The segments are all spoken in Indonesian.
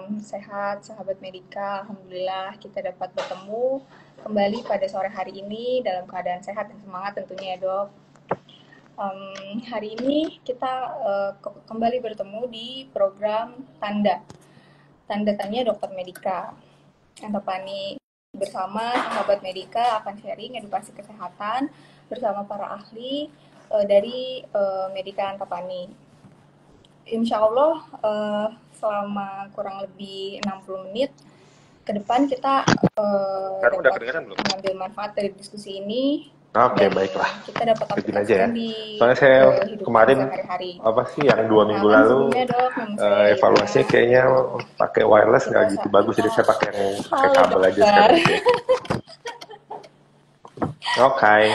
salam sehat sahabat Medika. Alhamdulillah kita dapat bertemu kembali pada sore hari ini dalam keadaan sehat dan semangat tentunya ya dok. Hari ini kita kembali bertemu di program Tanda Tanya Dokter Medika. Antapani bersama sahabat Medika akan sharing edukasi kesehatan bersama para ahli dari Medika Antapani. Insya Allah selama kurang lebih 60 menit ke depan kita dapat mengambil manfaat dari diskusi ini. Oke, baiklah. Kita dapat aplikasikan aja ya. di Soalnya saya kemarin apa sih yang 2 minggu lalu evaluasinya kayaknya pakai wireless nggak gitu bagus, jadi saya pakai kabel aja sekarang. Oke.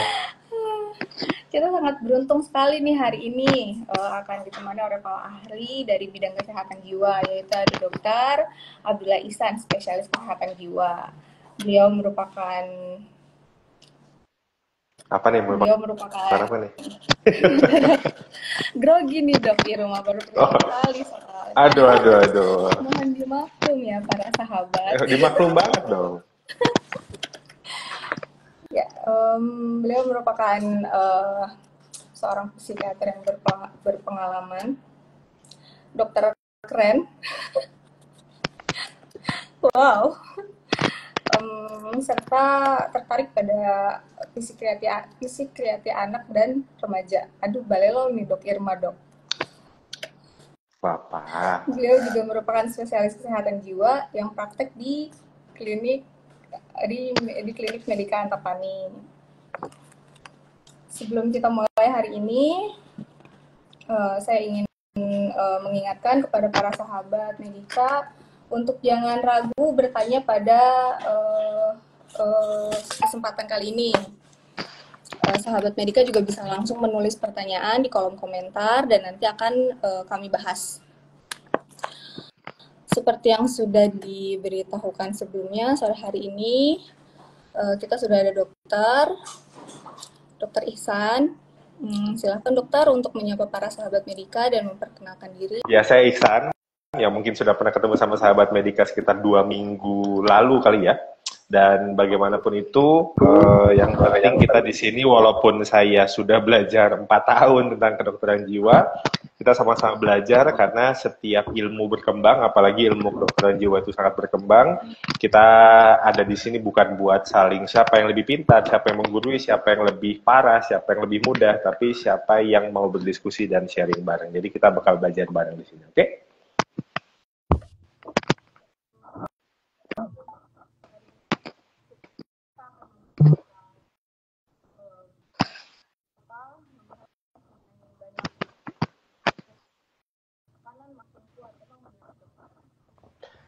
Kita sangat beruntung sekali nih hari ini akan ditemani oleh para ahli dari bidang kesehatan jiwa, yaitu ada Dr. Abdullah Ihsan, spesialis kesehatan jiwa. Beliau merupakan apa nih? Beliau merupakan apa nih? Grogi nih dok di rumah baru pertama kali soalnya. Aduh. Mohon dimaklum ya para sahabat. Dimaklum banget dong. Ya, beliau merupakan seorang psikiater yang berpengalaman, dokter keren, wow, serta tertarik pada psikiatri anak dan remaja. Aduh, balelo nih dok Irma dok. Bapak. Beliau juga merupakan spesialis kesehatan jiwa yang praktek di klinik Medika Antapani. Sebelum kita mulai hari ini, saya ingin mengingatkan kepada para sahabat Medika untuk jangan ragu bertanya pada kesempatan kali ini. Sahabat Medika juga bisa langsung menulis pertanyaan di kolom komentar dan nanti akan kami bahas. Seperti yang sudah diberitahukan sebelumnya, sore hari ini kita sudah ada Dokter Ihsan. Silakan dokter untuk menyapa para sahabat Medika dan memperkenalkan diri. Ya, saya Ihsan, yang mungkin sudah pernah ketemu sama sahabat Medika sekitar 2 minggu lalu kali ya. Dan bagaimanapun itu, yang penting kita di sini, walaupun saya sudah belajar 4 tahun tentang kedokteran jiwa, kita sama-sama belajar karena setiap ilmu berkembang, apalagi ilmu kedokteran jiwa itu sangat berkembang. Kita ada di sini bukan buat saling siapa yang lebih pintar, siapa yang menggurui, siapa yang lebih parah, siapa yang lebih mudah, tapi siapa yang mau berdiskusi dan sharing bareng. Jadi kita bakal belajar bareng di sini, oke?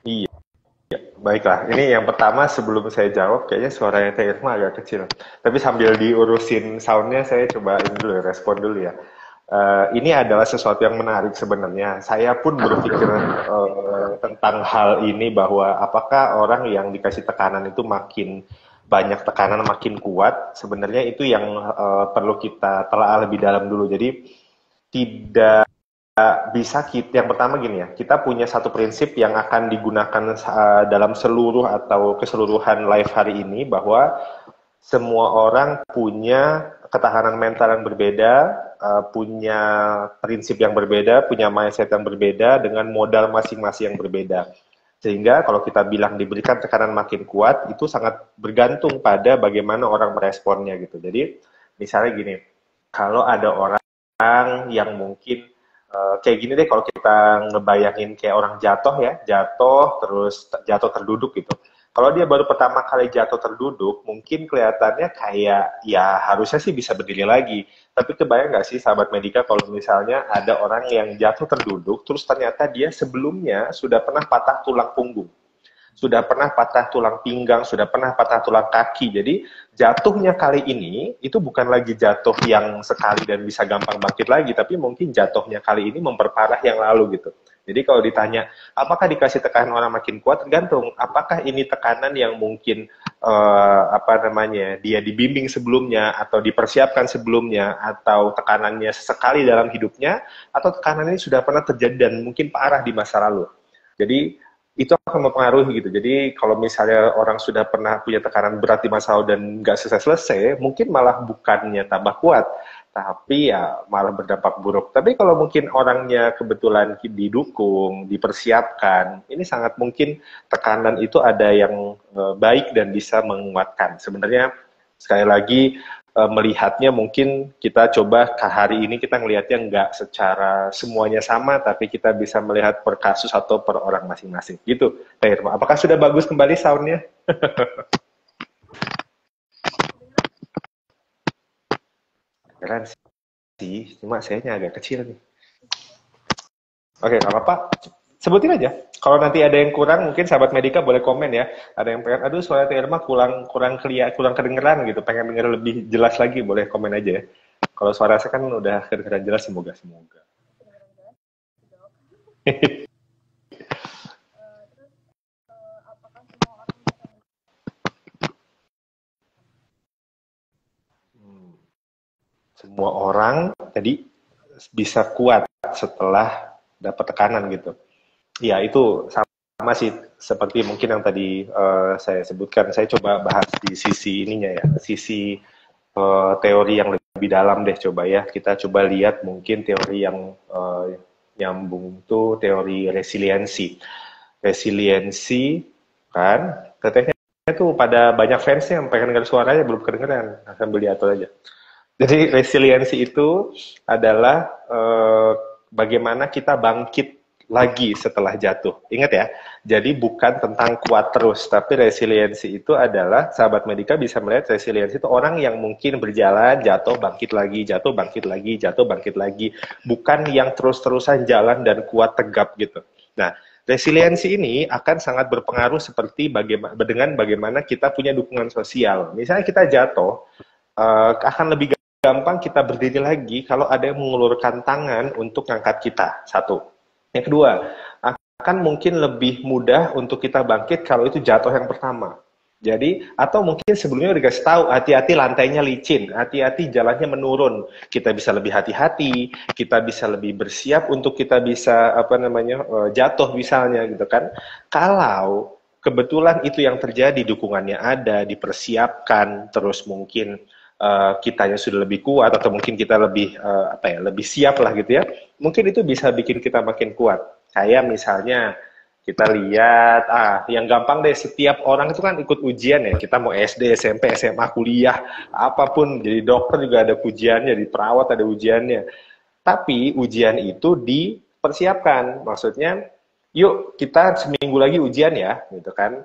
Iya, baiklah. Ini yang pertama sebelum saya jawab, kayaknya suaranya Teh Irma agak kecil. Tapi sambil diurusin soundnya, saya coba dulu respon dulu ya. Ini adalah sesuatu yang menarik sebenarnya. Saya pun berpikir tentang hal ini bahwa apakah orang yang dikasih tekanan itu makin banyak tekanan makin kuat. Sebenarnya itu yang perlu kita telah lebih dalam dulu. Jadi tidak bisa yang pertama gini ya, kita punya satu prinsip yang akan digunakan dalam seluruh atau keseluruhan live hari ini, bahwa semua orang punya ketahanan mental yang berbeda, punya prinsip yang berbeda, punya mindset yang berbeda, dengan modal masing-masing yang berbeda. Sehingga kalau kita bilang diberikan tekanan makin kuat, itu sangat bergantung pada bagaimana orang meresponnya gitu. Jadi misalnya gini, kalau ada orang yang mungkin kayak gini deh, kalau kita ngebayangin kayak orang jatuh ya, terus jatuh terduduk gitu. Kalau dia baru pertama kali jatuh terduduk, mungkin kelihatannya kayak ya harusnya sih bisa berdiri lagi. Tapi kebayang nggak sih sahabat Medika kalau misalnya ada orang yang jatuh terduduk, terus ternyata dia sebelumnya sudah pernah patah tulang punggung, sudah pernah patah tulang pinggang, sudah pernah patah tulang kaki. Jadi jatuhnya kali ini itu bukan lagi jatuh yang sekali dan bisa gampang bangkit lagi, tapi mungkin jatuhnya kali ini memperparah yang lalu gitu. Jadi kalau ditanya apakah dikasih tekanan orang makin kuat, tergantung apakah ini tekanan yang mungkin dia dibimbing sebelumnya atau dipersiapkan sebelumnya, atau tekanannya sesekali dalam hidupnya, atau tekanan ini sudah pernah terjadi dan mungkin parah di masa lalu. Jadi itu akan mempengaruhi gitu. Jadi kalau misalnya orang sudah pernah punya tekanan berat di masa lalu dan nggak selesai-selesai, mungkin malah bukannya tambah kuat, tapi ya malah berdampak buruk. Tapi kalau mungkin orangnya kebetulan didukung, dipersiapkan, ini sangat mungkin tekanan itu ada yang baik dan bisa menguatkan. Sebenarnya sekali lagi melihatnya mungkin kita coba hari ini kita ngelihatnya nggak secara semuanya sama, tapi kita bisa melihat per kasus atau per orang masing-masing. Gitu, Teh Irma. Apakah sudah bagus kembali soundnya? Keren sih, cuma sayanya agak kecil nih. Oke, nggak apa-apa. Sebutin aja. Kalau nanti ada yang kurang, mungkin sahabat Medika boleh komen ya. Ada yang pengen, aduh suara Teh Irma kurang kurang kedengeran gitu, pengen denger lebih jelas lagi, boleh komen aja ya. Kalau suara saya kan udah kedengeran jelas, semoga. Semua orang tadi bisa kuat setelah dapat tekanan gitu. Ya itu sama sih seperti mungkin yang tadi saya sebutkan. Saya coba bahas di sisi ininya ya, sisi teori yang lebih dalam deh coba ya. Kita coba lihat mungkin teori yang nyambung tuh teori resiliensi. Resiliensi kan, tetehnya tuh pada banyak fansnya yang pengen dengar suaranya belum kedengeran, sambil diatur aja. Jadi resiliensi itu adalah bagaimana kita bangkit lagi setelah jatuh. Ingat ya, jadi bukan tentang kuat terus, tapi resiliensi itu adalah, sahabat Medika bisa melihat resiliensi itu orang yang mungkin berjalan, jatuh, bangkit lagi, jatuh, bangkit lagi, jatuh, bangkit lagi. Bukan yang terus-terusan jalan dan kuat tegap gitu. Nah, resiliensi ini akan sangat berpengaruh seperti dengan bagaimana kita punya dukungan sosial. Misalnya kita jatuh, akan lebih gampang kita berdiri lagi kalau ada yang mengulurkan tangan untuk ngangkat kita. Satu. Yang kedua, akan mungkin lebih mudah untuk kita bangkit kalau itu jatuh yang pertama. Jadi, atau mungkin sebelumnya udah kasih tahu, hati-hati lantainya licin, hati-hati jalannya menurun. Kita bisa lebih hati-hati, kita bisa lebih bersiap untuk kita bisa jatuh misalnya gitu kan. Kalau kebetulan itu yang terjadi, dukungannya ada, dipersiapkan, terus mungkin kitanya sudah lebih kuat atau mungkin kita lebih lebih siap lah gitu ya, mungkin itu bisa bikin kita makin kuat. Kayak misalnya kita lihat yang gampang deh, setiap orang itu kan ikut ujian ya, kita mau SD, SMP, SMA, kuliah, apapun, jadi dokter juga ada ujiannya, di perawat ada ujiannya. Tapi ujian itu dipersiapkan, maksudnya yuk kita seminggu lagi ujian ya gitu kan.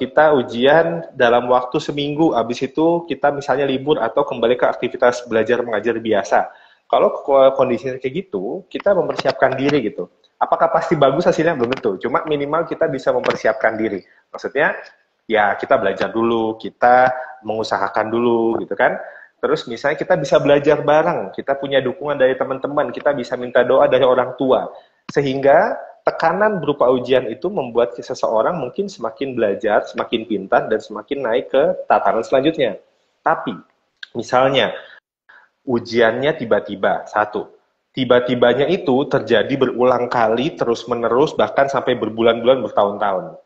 Kita ujian dalam waktu seminggu, habis itu kita misalnya libur atau kembali ke aktivitas belajar mengajar biasa. Kalau kondisinya kayak gitu, kita mempersiapkan diri gitu. Apakah pasti bagus hasilnya? Belum tentu. Cuma minimal kita bisa mempersiapkan diri. Maksudnya, ya kita belajar dulu, kita mengusahakan dulu gitu kan. Terus misalnya kita bisa belajar bareng, kita punya dukungan dari teman-teman, kita bisa minta doa dari orang tua. Sehingga tekanan berupa ujian itu membuat seseorang mungkin semakin belajar, semakin pintar, dan semakin naik ke tataran selanjutnya. Tapi, misalnya, ujiannya tiba-tiba, tiba-tibanya itu terjadi berulang kali, terus-menerus, bahkan sampai berbulan-bulan, bertahun-tahun.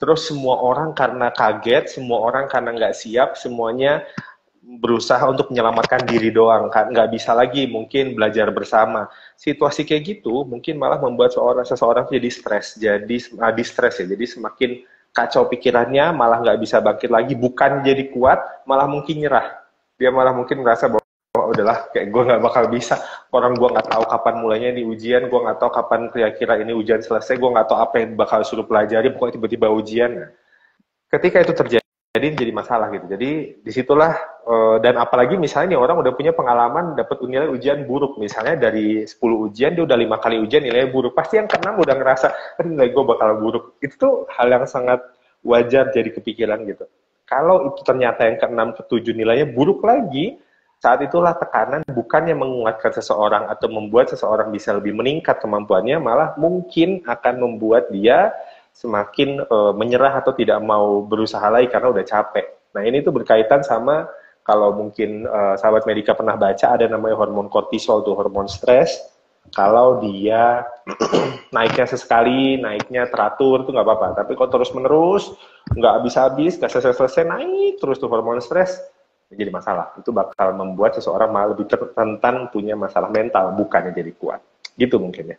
Terus semua orang karena kaget, semua orang karena nggak siap, semuanya berusaha untuk menyelamatkan diri doang kan, nggak bisa lagi mungkin belajar bersama. Situasi kayak gitu mungkin malah membuat seseorang jadi stres, jadi distres ya, jadi semakin kacau pikirannya, malah nggak bisa bangkit lagi, bukan jadi kuat, malah mungkin nyerah. Dia malah mungkin merasa bahwa udahlah, kayak gue nggak bakal bisa, orang gue nggak tahu kapan mulainya di ujian, gue nggak tahu kapan kira-kira ini ujian selesai, gue nggak tahu apa yang bakal suruh pelajari, pokoknya tiba-tiba ujian. Ketika itu terjadi jadi masalah gitu. Jadi disitulah dan apalagi misalnya nih orang udah punya pengalaman dapat nilai ujian buruk, misalnya dari 10 ujian dia udah 5 kali ujian nilainya buruk, pasti yang keenam udah ngerasa nilai gue bakal buruk. Itu tuh hal yang sangat wajar jadi kepikiran gitu. Kalau itu ternyata yang keenam, ketujuh nilainya buruk lagi, saat itulah tekanan bukannya menguatkan seseorang atau membuat seseorang bisa lebih meningkat kemampuannya, malah mungkin akan membuat dia semakin menyerah atau tidak mau berusaha lagi karena udah capek. Nah ini tuh berkaitan sama, kalau mungkin sahabat Medika pernah baca, ada namanya hormon kortisol tuh, hormon stres. Kalau dia naiknya sesekali, naiknya teratur itu nggak apa-apa. Tapi kalau terus menerus, nggak habis-habis, nggak selesai-selesai, naik terus tuh hormon stres, jadi masalah. Itu bakal membuat seseorang malah lebih rentan punya masalah mental, bukannya jadi kuat. Gitu mungkin ya.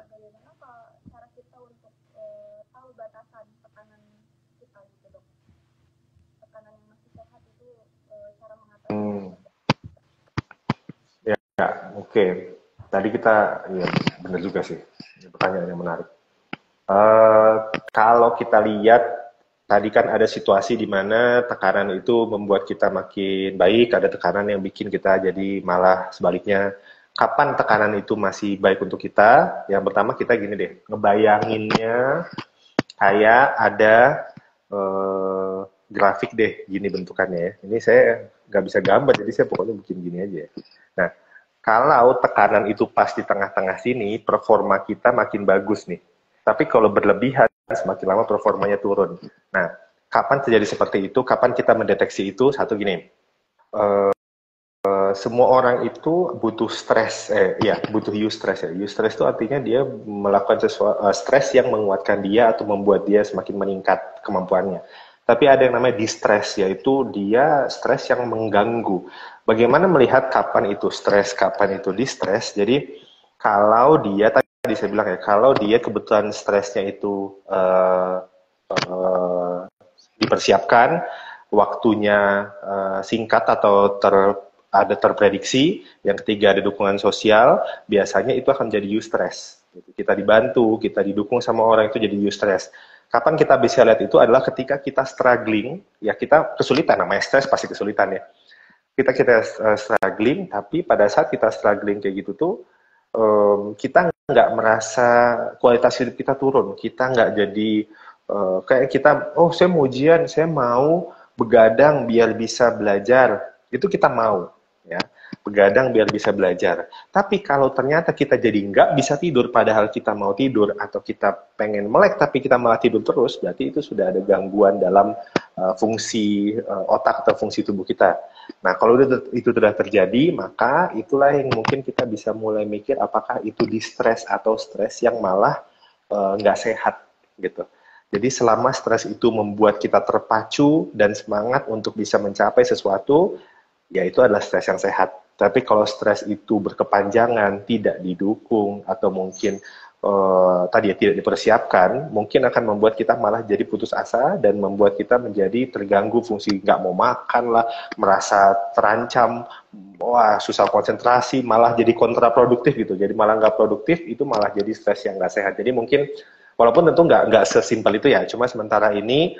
Bagaimana cara kita untuk tahu batasan tekanan kita gitu dok? Tekanan yang masih sehat itu cara mengatasinya. Hmm, ya, oke. Tadi kita, ya benar juga sih. Ini pertanyaan yang menarik. Eh, Kalau kita lihat, tadi kan ada situasi di mana tekanan itu membuat kita makin baik, ada tekanan yang bikin kita jadi malah sebaliknya. Kapan tekanan itu masih baik untuk kita? Yang pertama kita gini deh, ngebayanginnya kayak ada eh, grafik deh, gini bentukannya ya. Ini saya nggak bisa gambar, jadi saya pokoknya bikin gini aja ya. Nah, kalau tekanan itu pas di tengah-tengah sini, performa kita makin bagus nih. Tapi kalau berlebihan, semakin lama performanya turun. Nah, kapan terjadi seperti itu? Kapan kita mendeteksi itu? Satu gini, semua orang itu butuh stres, ya butuh eustress ya. Eustress itu artinya dia melakukan sesuatu stres yang menguatkan dia atau membuat dia semakin meningkat kemampuannya. Tapi ada yang namanya distress, yaitu dia stres yang mengganggu. Bagaimana melihat kapan itu stres, kapan itu distress? Jadi kalau dia tadi saya bilang ya, kalau dia kebetulan stresnya itu dipersiapkan, waktunya singkat atau ada terprediksi, yang ketiga ada dukungan sosial, biasanya itu akan jadi eustress. Kita dibantu, kita didukung sama orang itu jadi eustress. Kapan kita bisa lihat itu adalah ketika kita struggling, ya kita kesulitan, namanya stres pasti kesulitan ya. Kita struggling, tapi pada saat kita struggling kayak gitu tuh, kita nggak merasa kualitas hidup kita turun, kita nggak jadi kayak kita, oh saya mau ujian, saya mau begadang biar bisa belajar, itu kita mau, ya, begadang biar bisa belajar. Tapi kalau ternyata kita jadi nggak bisa tidur, padahal kita mau tidur, atau kita pengen melek tapi kita malah tidur terus, berarti itu sudah ada gangguan dalam fungsi otak atau fungsi tubuh kita. Nah, kalau itu sudah terjadi, maka itulah yang mungkin kita bisa mulai mikir apakah itu distress atau stres yang malah nggak sehat gitu. Jadi selama stres itu membuat kita terpacu dan semangat untuk bisa mencapai sesuatu, ya itu adalah stres yang sehat. Tapi kalau stres itu berkepanjangan, tidak didukung, atau mungkin tadi ya tidak dipersiapkan, mungkin akan membuat kita malah jadi putus asa dan membuat kita menjadi terganggu fungsi, nggak mau makan lah, merasa terancam, wah susah konsentrasi, malah jadi kontraproduktif gitu. Jadi malah nggak produktif, itu malah jadi stres yang nggak sehat. Jadi mungkin walaupun tentu nggak sesimpel itu ya, cuma sementara ini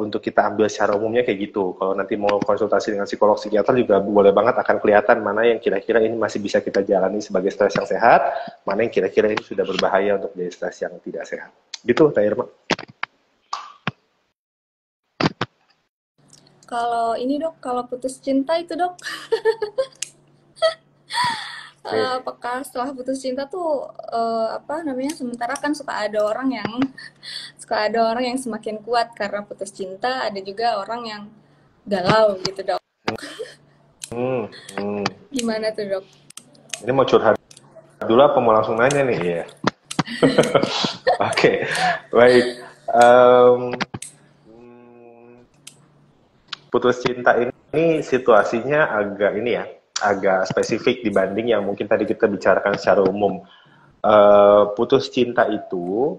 untuk kita ambil secara umumnya kayak gitu. Kalau nanti mau konsultasi dengan psikolog psikiater juga boleh banget, akan kelihatan mana yang kira-kira ini masih bisa kita jalani sebagai stres yang sehat, mana yang kira-kira ini sudah berbahaya untuk jadi stres yang tidak sehat. Gitu, Teh Irma. Kalau ini dok, kalau putus cinta itu dok, Oke. apakah setelah putus cinta tuh apa namanya? Sementara kan suka ada orang yang semakin kuat karena putus cinta, ada juga orang yang galau gitu dok. Hmm, hmm. Gimana tuh dok? Ini mau curhat dulu apa mau langsung nanya nih? Iya. Oke, baik. Em, Putus cinta ini situasinya agak ini ya, agak spesifik dibanding yang mungkin tadi kita bicarakan secara umum. Putus cinta itu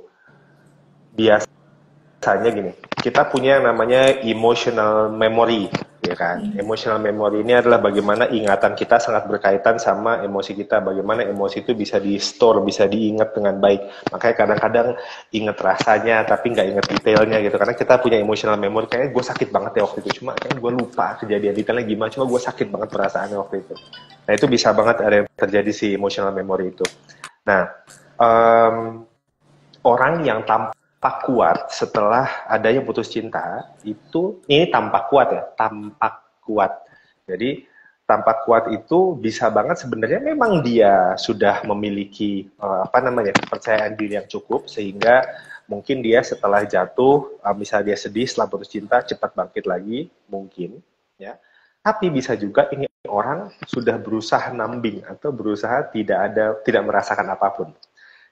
biasanya gini, kita punya yang namanya emotional memory, ya kan? Emotional memory ini adalah bagaimana ingatan kita sangat berkaitan sama emosi kita, bagaimana emosi itu bisa di-store, bisa diingat dengan baik. Makanya kadang-kadang inget rasanya, tapi nggak inget detailnya gitu. Karena kita punya emotional memory, kayaknya gue sakit banget ya waktu itu. Cuma kan gue lupa kejadian detailnya gimana, cuma gue sakit banget perasaannya waktu itu. Nah itu bisa banget ada yang terjadi si emotional memory itu. Nah, um, orang yang tampak kuat setelah adanya putus cinta itu, ini tampak kuat ya, tampak kuat. Jadi tampak kuat itu bisa banget sebenarnya memang dia sudah memiliki apa namanya, kepercayaan diri yang cukup sehingga mungkin dia setelah jatuh, misalnya dia sedih setelah putus cinta cepat bangkit lagi mungkin, ya. Tapi bisa juga ini orang sudah berusaha numbing atau berusaha tidak merasakan apapun.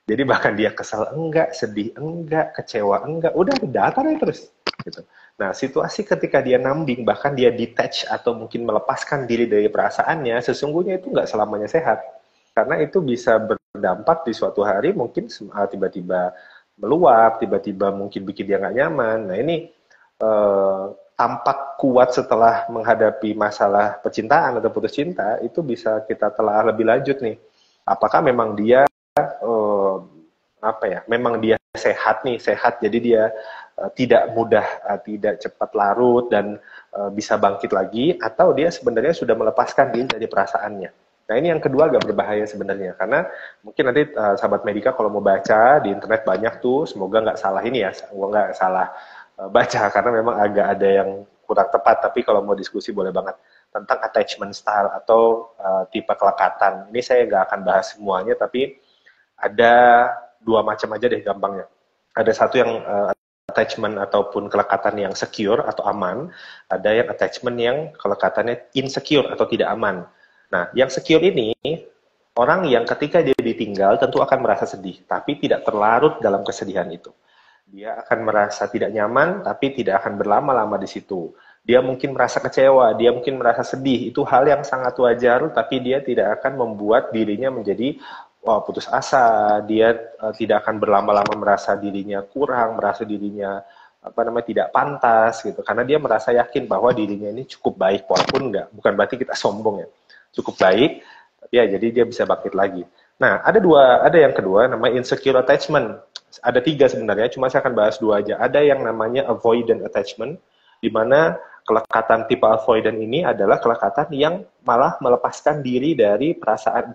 Jadi bahkan dia kesal enggak, sedih enggak, kecewa enggak, udah datar aja terus gitu. Nah, situasi ketika dia numbing, bahkan dia detach atau mungkin melepaskan diri dari perasaannya, sesungguhnya itu nggak selamanya sehat. Karena itu bisa berdampak di suatu hari mungkin tiba-tiba meluap, tiba-tiba mungkin bikin dia nggak nyaman. Nah, ini tampak kuat setelah menghadapi masalah percintaan atau putus cinta, itu bisa kita telah lebih lanjut nih. Apakah memang dia memang dia sehat nih, sehat jadi dia tidak mudah, tidak cepat larut dan bisa bangkit lagi, atau dia sebenarnya sudah melepaskan diri dari perasaannya. Nah, ini yang kedua agak berbahaya sebenarnya, karena mungkin nanti sahabat Medika kalau mau baca di internet banyak tuh, semoga nggak salah ini ya, semoga nggak salah baca, karena memang agak ada yang kurang tepat, tapi kalau mau diskusi boleh banget tentang attachment style atau tipe kelekatan. Ini saya nggak akan bahas semuanya, tapi ada dua macam aja deh gampangnya. Ada satu yang attachment ataupun kelekatan yang secure atau aman, ada yang attachment yang kelekatannya insecure atau tidak aman. Nah, yang secure ini orang yang ketika dia ditinggal tentu akan merasa sedih, tapi tidak terlarut dalam kesedihan itu. Dia akan merasa tidak nyaman, tapi tidak akan berlama-lama di situ. Dia mungkin merasa kecewa, dia mungkin merasa sedih. Itu hal yang sangat wajar, tapi dia tidak akan membuat dirinya menjadi putus asa. Dia tidak akan berlama-lama merasa dirinya kurang, merasa dirinya tidak pantas gitu. Karena dia merasa yakin bahwa dirinya ini cukup baik, walaupun enggak. Bukan berarti kita sombong ya. Cukup baik, ya jadi dia bisa bangkit lagi. Nah, ada yang kedua namanya insecure attachment. Ada 3 sebenarnya, cuma saya akan bahas 2 aja. Ada yang namanya avoidant attachment, di mana kelekatan tipe avoidant ini adalah kelekatan yang malah melepaskan diri dari perasaan.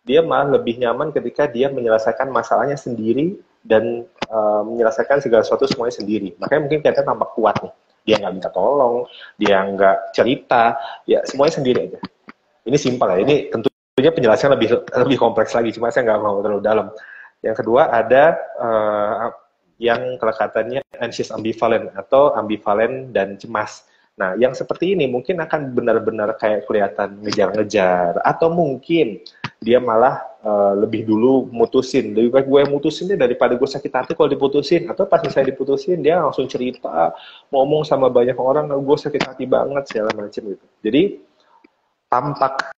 Dia malah lebih nyaman ketika dia menyelesaikan masalahnya sendiri dan menyelesaikan segala sesuatu semuanya sendiri. Makanya mungkin kelihatan tampak kuat nih. Dia nggak minta tolong, dia nggak cerita, ya semuanya sendiri aja. Ini simpel ya, ini tentunya penjelasannya lebih kompleks lagi, cuma saya nggak mau terlalu dalam. Yang kedua ada yang kelekatannya anxious ambivalent atau ambivalen dan cemas. Nah, yang seperti ini mungkin akan benar-benar kayak kelihatan ngejar-ngejar, atau mungkin dia malah lebih dulu mutusin. Lebih baik gue yang mutusin deh daripada gue sakit hati kalau diputusin. Atau pas saya diputusin, dia langsung cerita, ngomong sama banyak orang, gue sakit hati banget, segala macam gitu. Jadi, tampak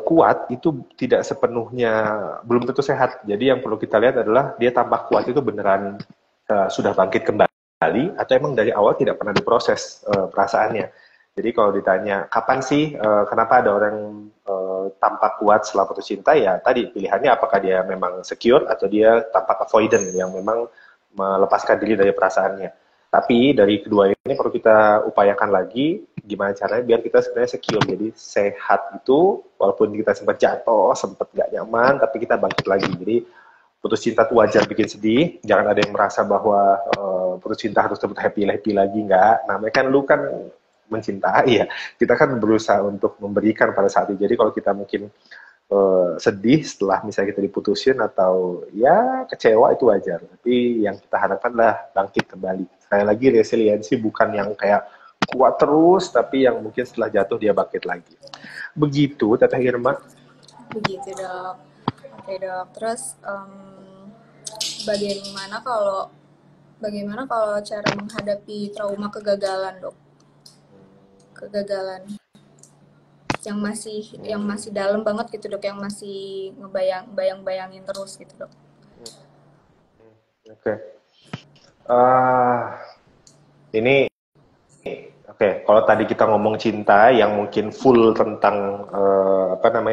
kuat itu tidak sepenuhnya belum tentu sehat. Jadi yang perlu kita lihat adalah dia tampak kuat itu beneran sudah bangkit kembali atau emang dari awal tidak pernah diproses perasaannya. Jadi kalau ditanya kapan sih kenapa ada orang tampak kuat setelah putus cinta, ya tadi pilihannya apakah dia memang secure atau dia tampak avoidant yang memang melepaskan diri dari perasaannya. Tapi dari kedua ini perlu kita upayakan lagi gimana caranya biar kita sebenarnya secure. Jadi sehat itu walaupun kita sempat jatuh, sempat gak nyaman, tapi kita bangkit lagi. Jadi putus cinta itu wajar bikin sedih. Jangan ada yang merasa bahwa putus cinta harus terus happy lagi, nggak. Namanya kan lu kan mencintai ya. Kita kan berusaha untuk memberikan pada saat itu. Jadi kalau kita mungkin sedih setelah misalnya kita diputusin atau ya kecewa itu wajar, tapi yang kita harapkan adalah bangkit kembali. Sekali lagi resiliensi bukan yang kayak kuat terus, tapi yang mungkin setelah jatuh dia bangkit lagi. Begitu Teteh Irma. Begitu dok. Oke dok, terus bagaimana kalau cara menghadapi trauma kegagalan dok? Kegagalan yang masih dalam banget gitu dok, yang masih bayangin terus gitu dok. Oke. Ini kalau tadi kita ngomong cinta yang mungkin full tentang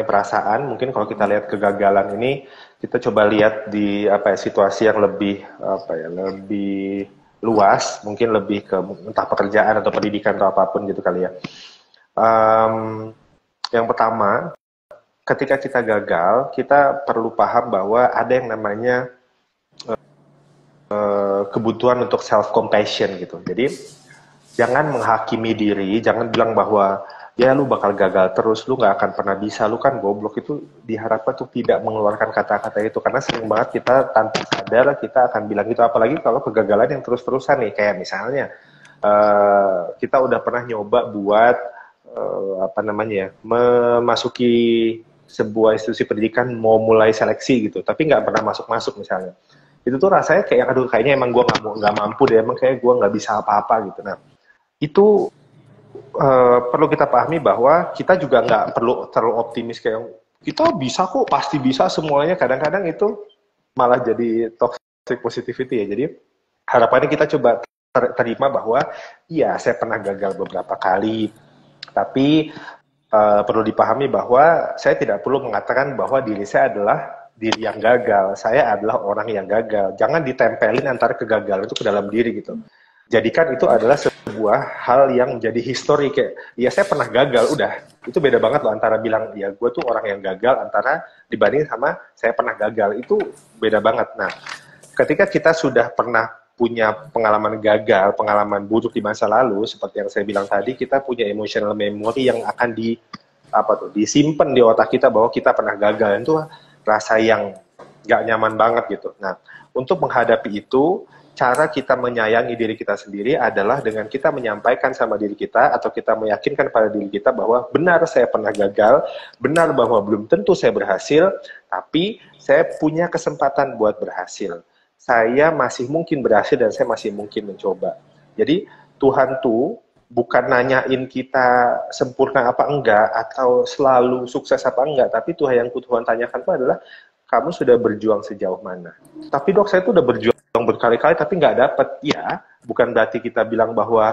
perasaan, mungkin kalau kita lihat kegagalan ini, kita coba lihat di situasi yang lebih lebih luas, mungkin lebih ke entah pekerjaan atau pendidikan atau apapun gitu kali ya. Yang pertama, ketika kita gagal, kita perlu paham bahwa ada yang namanya kebutuhan untuk self compassion gitu. Jadi jangan menghakimi diri, jangan bilang bahwa ya lu bakal gagal terus, lu nggak akan pernah bisa, lu kan goblok. Itu diharapkan tuh tidak mengeluarkan kata-kata itu, karena sering banget kita tanpa sadar kita akan bilang gitu, apalagi kalau kegagalan yang terus-terusan nih, kayak misalnya kita udah pernah nyoba buat apa namanya ya, memasuki sebuah institusi pendidikan mau mulai seleksi gitu, tapi nggak pernah masuk misalnya. Itu tuh rasanya kayak aduh kayaknya emang gue nggak mampu deh, emang kayak gue nggak bisa apa-apa gitu. Nah itu perlu kita pahami bahwa kita juga nggak perlu terlalu optimis kayak kita bisa kok, pasti bisa semuanya. Kadang-kadang itu malah jadi toxic positivity ya. Jadi harapannya kita coba terima bahwa iya saya pernah gagal beberapa kali, tapi perlu dipahami bahwa saya tidak perlu mengatakan bahwa diri saya adalah diri yang gagal. Saya adalah orang yang gagal. Jangan ditempelin antara kegagalan itu ke dalam diri gitu. Jadikan itu adalah sebuah hal yang menjadi histori kayak, ya saya pernah gagal, udah. Itu beda banget loh antara bilang, ya gue tuh orang yang gagal, antara dibanding sama saya pernah gagal. Itu beda banget. Nah, ketika kita sudah pernah punya pengalaman gagal, pengalaman buruk di masa lalu, seperti yang saya bilang tadi, kita punya emotional memory yang akan disimpan di otak kita bahwa kita pernah gagal. Itu rasa yang nggak nyaman banget gitu. Nah, untuk menghadapi itu, cara kita menyayangi diri kita sendiri adalah dengan kita menyampaikan sama diri kita atau kita meyakinkan pada diri kita bahwa benar saya pernah gagal, benar bahwa belum tentu saya berhasil, tapi saya punya kesempatan buat berhasil. Saya masih mungkin berhasil dan saya masih mungkin mencoba. Jadi Tuhan tuh bukan nanyain kita sempurna apa enggak atau selalu sukses apa enggak, tapi Tuhan tanyakan itu adalah kamu sudah berjuang sejauh mana. Tapi dok saya tuh udah berjuang berkali-kali tapi nggak dapet. Ya, bukan berarti kita bilang bahwa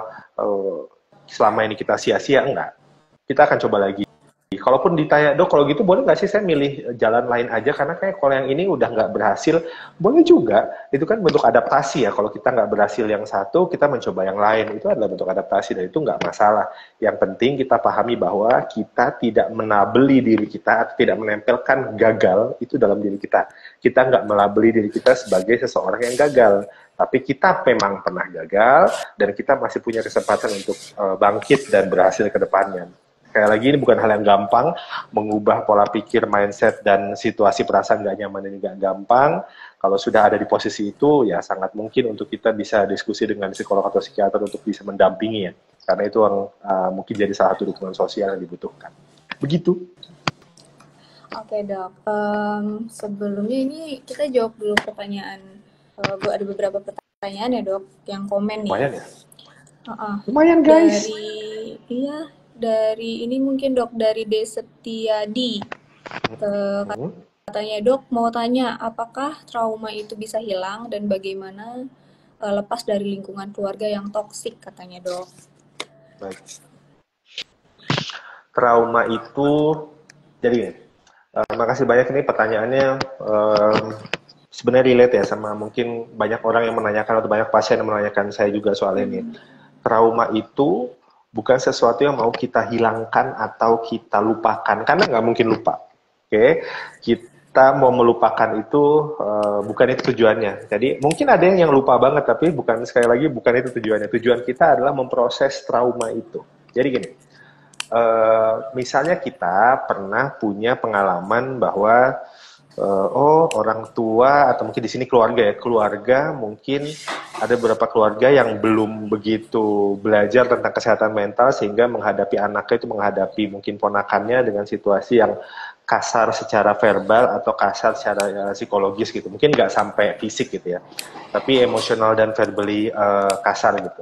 selama ini kita sia-sia, enggak. Kita akan coba lagi. Kalaupun ditanya, dok kalau gitu boleh nggak sih saya milih jalan lain aja karena kayak kalau yang ini udah nggak berhasil, boleh juga. Itu kan bentuk adaptasi ya. Kalau kita nggak berhasil yang satu, kita mencoba yang lain. Itu adalah bentuk adaptasi dan itu nggak masalah. Yang penting kita pahami bahwa kita tidak menabeli diri kita atau tidak menempelkan gagal itu dalam diri kita. Kita nggak melabeli diri kita sebagai seseorang yang gagal. Tapi kita memang pernah gagal dan kita masih punya kesempatan untuk bangkit dan berhasil ke depannya. Sekali lagi ini bukan hal yang gampang, mengubah pola pikir, mindset, dan situasi perasaan gak nyaman ini gak gampang. Kalau sudah ada di posisi itu, ya sangat mungkin untuk kita bisa diskusi dengan psikolog atau psikiater untuk bisa mendampingi ya. Karena itu yang mungkin jadi salah satu dukungan sosial yang dibutuhkan. Begitu. Oke dok, sebelumnya ini kita jawab dulu pertanyaan. Ada beberapa pertanyaan ya dok, yang komen nih. Lumayan ya? Lumayan guys. Dari ini mungkin dok, dari Desetiadi. Katanya dok mau tanya apakah trauma itu bisa hilang dan bagaimana lepas dari lingkungan keluarga yang toksik katanya dok. Baik. Trauma itu jadi makasih banyak ini pertanyaannya sebenarnya relate ya sama mungkin banyak orang yang menanyakan atau banyak pasien yang menanyakan saya juga soal ini. Trauma itu bukan sesuatu yang mau kita hilangkan atau kita lupakan, karena nggak mungkin lupa. Oke, kita mau melupakan itu bukan itu tujuannya. Jadi mungkin ada yang lupa banget, tapi sekali lagi bukan itu tujuannya. Tujuan kita adalah memproses trauma itu. Jadi gini, misalnya kita pernah punya pengalaman bahwa orang tua atau mungkin di sini keluarga mungkin ada beberapa keluarga yang belum begitu belajar tentang kesehatan mental sehingga menghadapi mungkin ponakannya dengan situasi yang kasar secara verbal atau kasar secara psikologis gitu, mungkin nggak sampai fisik gitu ya, tapi emosional dan verbally kasar gitu.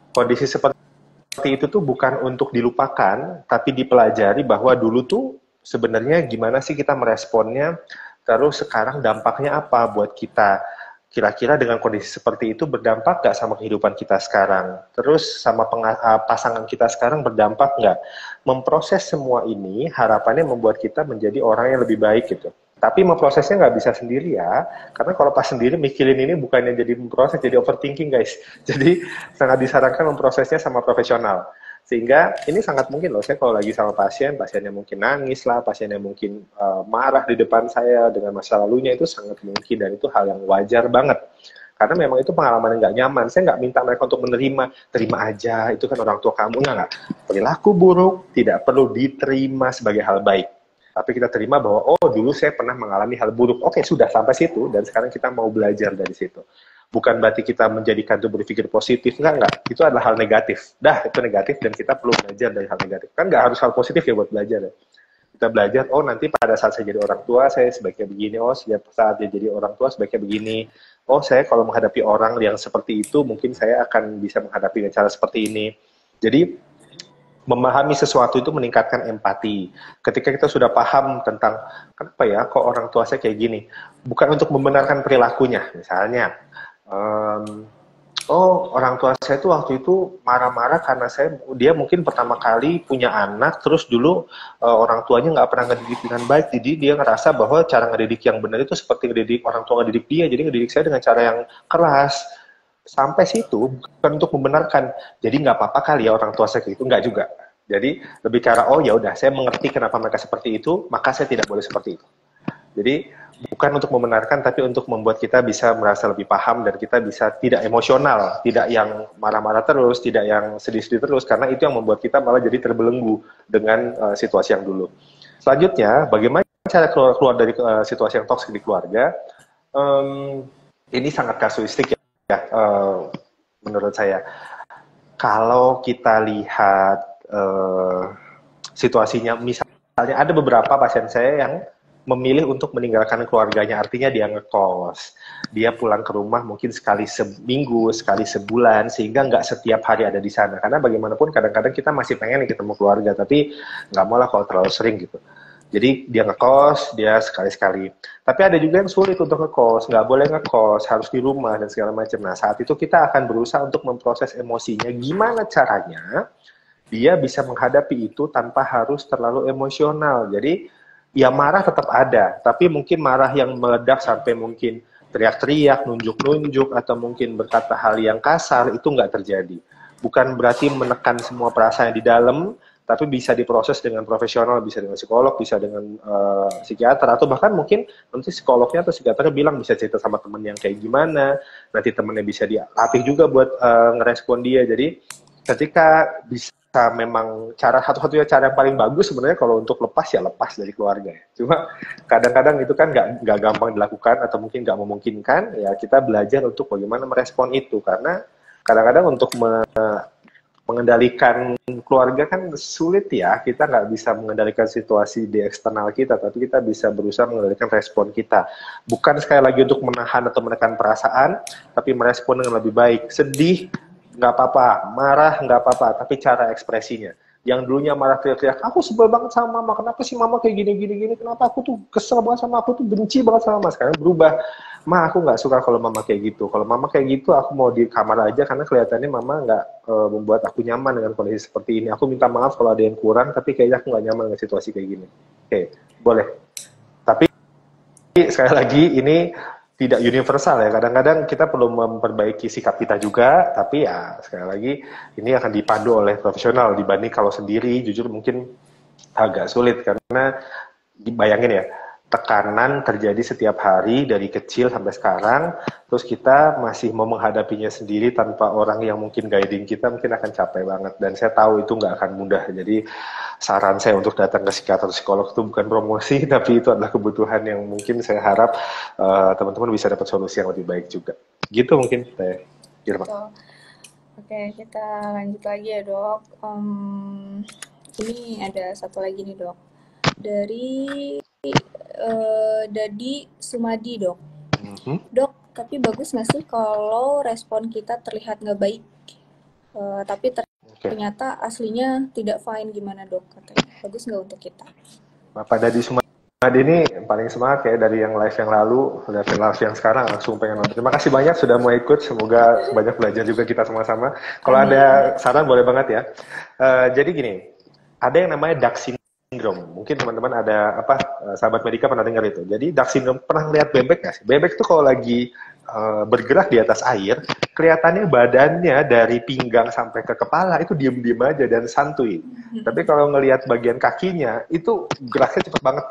Kondisi seperti itu tuh bukan untuk dilupakan, tapi dipelajari bahwa dulu tuh sebenarnya gimana sih kita meresponnya. Terus sekarang dampaknya apa buat kita? Kira-kira dengan kondisi seperti itu berdampak nggak sama kehidupan kita sekarang? Terus sama pasangan kita sekarang berdampak nggak? Memproses semua ini harapannya membuat kita menjadi orang yang lebih baik gitu. Tapi memprosesnya nggak bisa sendiri ya. Karena kalau pas sendiri mikirin ini bukannya jadi memproses, jadi overthinking guys. Jadi sangat disarankan memprosesnya sama profesional. Sehingga ini sangat mungkin loh, saya kalau lagi sama pasiennya mungkin nangis lah, pasiennya mungkin marah di depan saya dengan masa lalunya, itu sangat mungkin dan itu hal yang wajar banget. Karena memang itu pengalaman yang nggak nyaman. Saya nggak minta mereka untuk terima aja, itu kan orang tua kamu, enggak. Perilaku buruk tidak perlu diterima sebagai hal baik. Tapi kita terima bahwa, oh dulu saya pernah mengalami hal buruk, oke sudah sampai situ, dan sekarang kita mau belajar dari situ. Bukan berarti kita menjadikan itu berpikir positif, enggak. Itu adalah hal negatif. Dah, itu negatif dan kita perlu belajar dari hal negatif. Kan nggak harus hal positif ya buat belajar ya. Kita belajar, oh nanti pada saat saya jadi orang tua, saya sebaiknya begini, oh saat dia jadi orang tua, sebaiknya begini. Oh, saya kalau menghadapi orang yang seperti itu, mungkin saya akan bisa menghadapi dengan cara seperti ini. Jadi, memahami sesuatu itu meningkatkan empati. Ketika kita sudah paham tentang, kenapa ya, kok orang tua saya kayak gini. Bukan untuk membenarkan perilakunya, misalnya. Oh, orang tua saya tuh waktu itu marah-marah karena dia mungkin pertama kali punya anak, terus dulu orang tuanya nggak pernah ngedidik dengan baik, jadi dia ngerasa bahwa cara ngedidik yang benar itu seperti ngedidik orang tua ngedidik dia, jadi ngedidik saya dengan cara yang keras. Sampai situ bukan untuk membenarkan, jadi nggak apa-apa kali ya orang tua saya gitu, nggak juga. Jadi lebih cara, oh ya udah, saya mengerti kenapa mereka seperti itu, maka saya tidak boleh seperti itu. Jadi bukan untuk membenarkan, tapi untuk membuat kita bisa merasa lebih paham dan kita bisa tidak emosional, tidak yang marah-marah terus, tidak yang sedih-sedih terus, karena itu yang membuat kita malah jadi terbelenggu dengan situasi yang dulu. Selanjutnya, bagaimana cara keluar dari situasi yang toksik di keluarga? Ini sangat kasuistik ya, menurut saya. Kalau kita lihat situasinya, misalnya ada beberapa pasien saya yang memilih untuk meninggalkan keluarganya, artinya dia ngekos, dia pulang ke rumah mungkin sekali seminggu, sekali sebulan, sehingga nggak setiap hari ada di sana, karena bagaimanapun kadang-kadang kita masih pengen ketemu keluarga, tapi nggak mau lah kalau terlalu sering gitu. Jadi dia ngekos, dia sekali-sekali. Tapi ada juga yang sulit untuk ngekos, nggak boleh ngekos, harus di rumah dan segala macam. Nah, saat itu kita akan berusaha untuk memproses emosinya, gimana caranya dia bisa menghadapi itu tanpa harus terlalu emosional. Jadi ya marah tetap ada, tapi mungkin marah yang meledak sampai mungkin teriak-teriak, nunjuk-nunjuk, atau mungkin berkata hal yang kasar, itu nggak terjadi. Bukan berarti menekan semua perasaan di dalam, tapi bisa diproses dengan profesional, bisa dengan psikolog, bisa dengan psikiater, atau bahkan mungkin nanti psikolognya atau psikiaternya bilang bisa cerita sama temen yang kayak gimana, nanti temennya bisa dilatih juga buat ngerespon dia. Jadi ketika bisa memang satu-satunya cara yang paling bagus sebenarnya kalau untuk lepas ya lepas dari keluarga ya. Cuma kadang-kadang itu kan nggak gampang dilakukan atau mungkin nggak memungkinkan, ya kita belajar untuk bagaimana merespon itu, karena kadang-kadang untuk mengendalikan keluarga kan sulit ya, kita nggak bisa mengendalikan situasi di eksternal kita, tapi kita bisa berusaha mengendalikan respon kita. Bukan sekali lagi untuk menahan atau menekan perasaan, tapi merespon dengan lebih baik. Sedih nggak apa-apa, marah nggak apa-apa, tapi cara ekspresinya. Yang dulunya marah teriak-teriak, aku sebel banget sama mama, kenapa sih mama kayak gini, kenapa aku tuh kesel banget sama, aku tuh benci banget sama mama. Sekarang berubah, ma aku nggak suka kalau mama kayak gitu, kalau mama kayak gitu aku mau di kamar aja, karena kelihatannya mama nggak membuat aku nyaman dengan kondisi seperti ini. Aku minta maaf kalau ada yang kurang, tapi kayaknya aku nggak nyaman dengan situasi kayak gini. Oke, boleh. Tapi sekali lagi ini tidak universal ya, kadang-kadang kita perlu memperbaiki sikap kita juga, tapi ya sekali lagi ini akan dipandu oleh profesional dibanding kalau sendiri, jujur mungkin agak sulit, karena bayangin ya, tekanan terjadi setiap hari dari kecil sampai sekarang, terus kita masih mau menghadapinya sendiri tanpa orang yang mungkin guiding kita, mungkin akan capek banget, dan saya tahu itu nggak akan mudah. Jadi saran saya untuk datang ke psikiater psikolog itu bukan promosi, tapi itu adalah kebutuhan yang mungkin saya harap teman-teman bisa dapat solusi yang lebih baik juga. Gitu mungkin, Teh Irma. Oke, kita lanjut lagi ya dok. Ini ada satu lagi nih dok, dari Dadi Sumadi dok. Dok, tapi bagus nggak sih kalau respon kita terlihat nggak baik, tapi ternyata aslinya tidak fine, gimana dok katanya? Bagus nggak untuk kita? Bapak Dadi Sumadi ini paling semangat ya dari yang live yang lalu, live yang sekarang langsung pengen nonton. Terima kasih banyak sudah mau ikut, semoga banyak belajar juga kita sama-sama. Kalau ada saran boleh banget ya. Jadi gini, ada yang namanya Duck Syndrome. Mungkin teman-teman ada sahabat medika pernah dengar itu. Jadi Duck Syndrome, pernah lihat bebek nggak sih? Bebek itu kalau lagi bergerak di atas air, kelihatannya badannya dari pinggang sampai ke kepala itu diem-diem aja dan santuy. Tapi kalau ngelihat bagian kakinya itu geraknya cepet banget.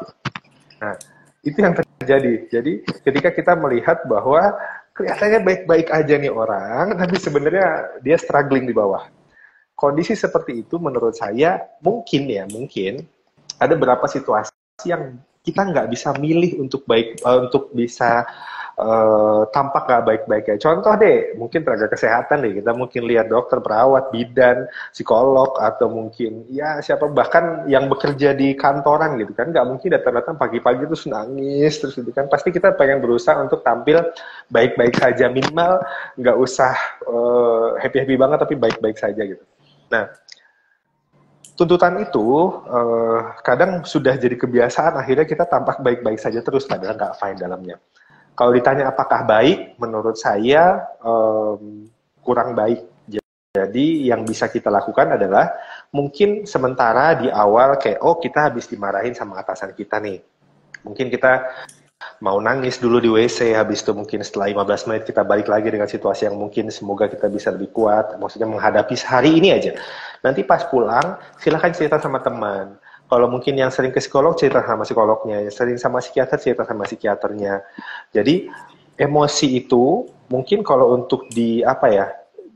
Nah, itu yang terjadi. Jadi ketika kita melihat bahwa kelihatannya baik-baik aja nih orang, tapi sebenarnya dia struggling di bawah. Kondisi seperti itu menurut saya mungkin ada beberapa situasi yang kita nggak bisa milih untuk bisa tampak nggak baik-baik ya. Contoh deh, mungkin tenaga kesehatan deh, kita mungkin lihat dokter, perawat, bidan, psikolog, atau mungkin ya siapa bahkan yang bekerja di kantoran gitu kan, nggak mungkin datang-datang pagi-pagi terus nangis terus gitu kan. Pasti kita pengen berusaha untuk tampil baik-baik saja, minimal nggak usah happy-happy banget tapi baik-baik saja gitu. Nah, tuntutan itu kadang sudah jadi kebiasaan, akhirnya kita tampak baik-baik saja terus padahal nggak fine dalamnya. Kalau ditanya apakah baik, menurut saya kurang baik. Jadi yang bisa kita lakukan adalah mungkin sementara di awal kayak kita habis dimarahin sama atasan kita nih. Mungkin kita mau nangis dulu di WC, habis itu mungkin setelah 15 menit kita balik lagi dengan situasi yang mungkin semoga kita bisa lebih kuat, maksudnya menghadapi hari ini aja. Nanti pas pulang, silahkan cerita sama teman. Kalau mungkin yang sering ke psikolog, cerita sama psikolognya. Yang sering sama psikiater, cerita sama psikiaternya. Jadi, emosi itu mungkin kalau untuk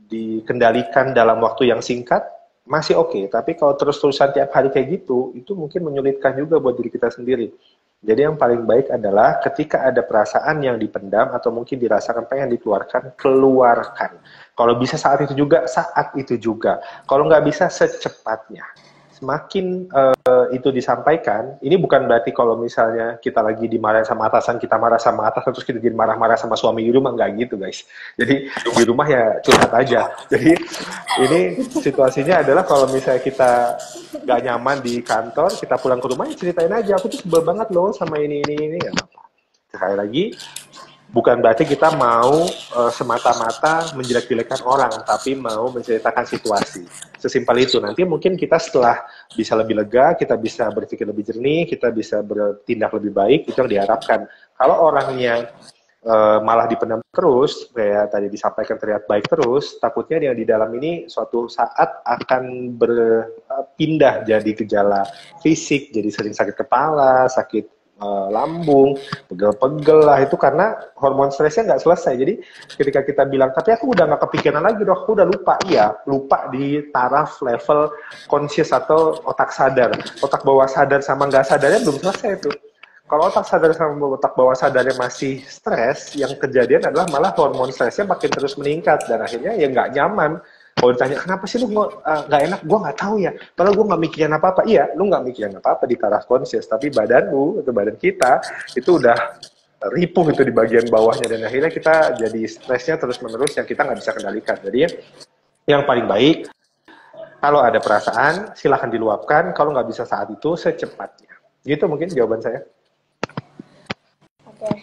dikendalikan dalam waktu yang singkat, masih oke. Tapi kalau terus-terusan tiap hari kayak gitu, itu mungkin menyulitkan juga buat diri kita sendiri. Jadi yang paling baik adalah ketika ada perasaan yang dipendam atau mungkin dirasakan pengen dikeluarkan, keluarkan. Kalau bisa saat itu juga, saat itu juga. Kalau nggak bisa, secepatnya. Semakin itu disampaikan, ini bukan berarti kalau misalnya kita lagi dimarahin sama atasan, kita marah sama atasan, terus kita jadi marah-marah sama suami di rumah, nggak gitu guys. Jadi di rumah ya curhat aja. Jadi ini situasinya adalah kalau misalnya kita nggak nyaman di kantor, kita pulang ke rumah ya ceritain aja, aku tuh sebel banget loh sama ini, nggak apa-apa. Sekali lagi, bukan berarti kita mau semata-mata menjelek-jelekan orang, tapi mau menceritakan situasi. Sesimpel itu. Nanti mungkin kita setelah bisa lebih lega, kita bisa berpikir lebih jernih, kita bisa bertindak lebih baik, itu yang diharapkan. Kalau orangnya malah dipendam terus, kayak tadi disampaikan terlihat baik terus, takutnya yang di dalam ini suatu saat akan berpindah jadi gejala fisik, jadi sering sakit kepala, sakit lambung, pegel-pegel lah, itu karena hormon stresnya nggak selesai. Jadi ketika kita bilang, tapi aku udah nggak kepikiran lagi dok, aku udah lupa. Iya, lupa di taraf level conscious atau otak sadar. Otak bawah sadar sama nggak sadarnya belum selesai itu. Kalau otak sadar sama otak bawah sadarnya masih stres, yang kejadian adalah malah hormon stresnya makin terus meningkat, dan akhirnya ya nggak nyaman. Kalau ditanya, kenapa sih lu nggak enak? Gue nggak tahu ya. Padahal gue nggak mikirin apa-apa. Iya, lu nggak mikirin apa-apa di taraf conscious, tapi badanmu, atau badan kita, itu udah ripuh itu di bagian bawahnya, dan akhirnya kita jadi stresnya terus-menerus yang kita nggak bisa kendalikan. Jadi yang paling baik, kalau ada perasaan, silahkan diluapkan. Kalau nggak bisa saat itu, secepatnya. Gitu mungkin jawaban saya. Oke,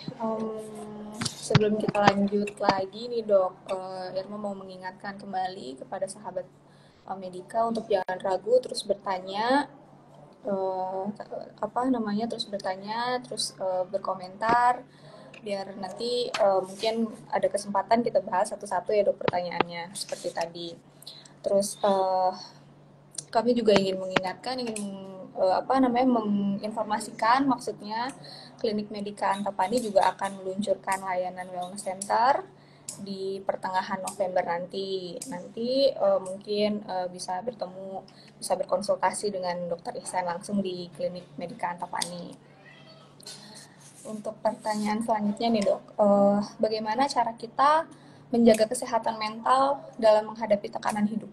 sebelum kita lanjut lagi nih dok, Irma mau mengingatkan kembali kepada sahabat Medika untuk jangan ragu, terus bertanya, terus berkomentar, biar nanti mungkin ada kesempatan kita bahas satu-satu ya dok pertanyaannya seperti tadi. Terus kami juga ingin mengingatkan, menginformasikan, maksudnya Klinik Medika Antapani juga akan meluncurkan layanan wellness center di pertengahan November nanti. Mungkin bisa berkonsultasi dengan Dr. Ihsan langsung di Klinik Medika Antapani. Untuk pertanyaan selanjutnya nih dok, bagaimana cara kita menjaga kesehatan mental dalam menghadapi tekanan hidup?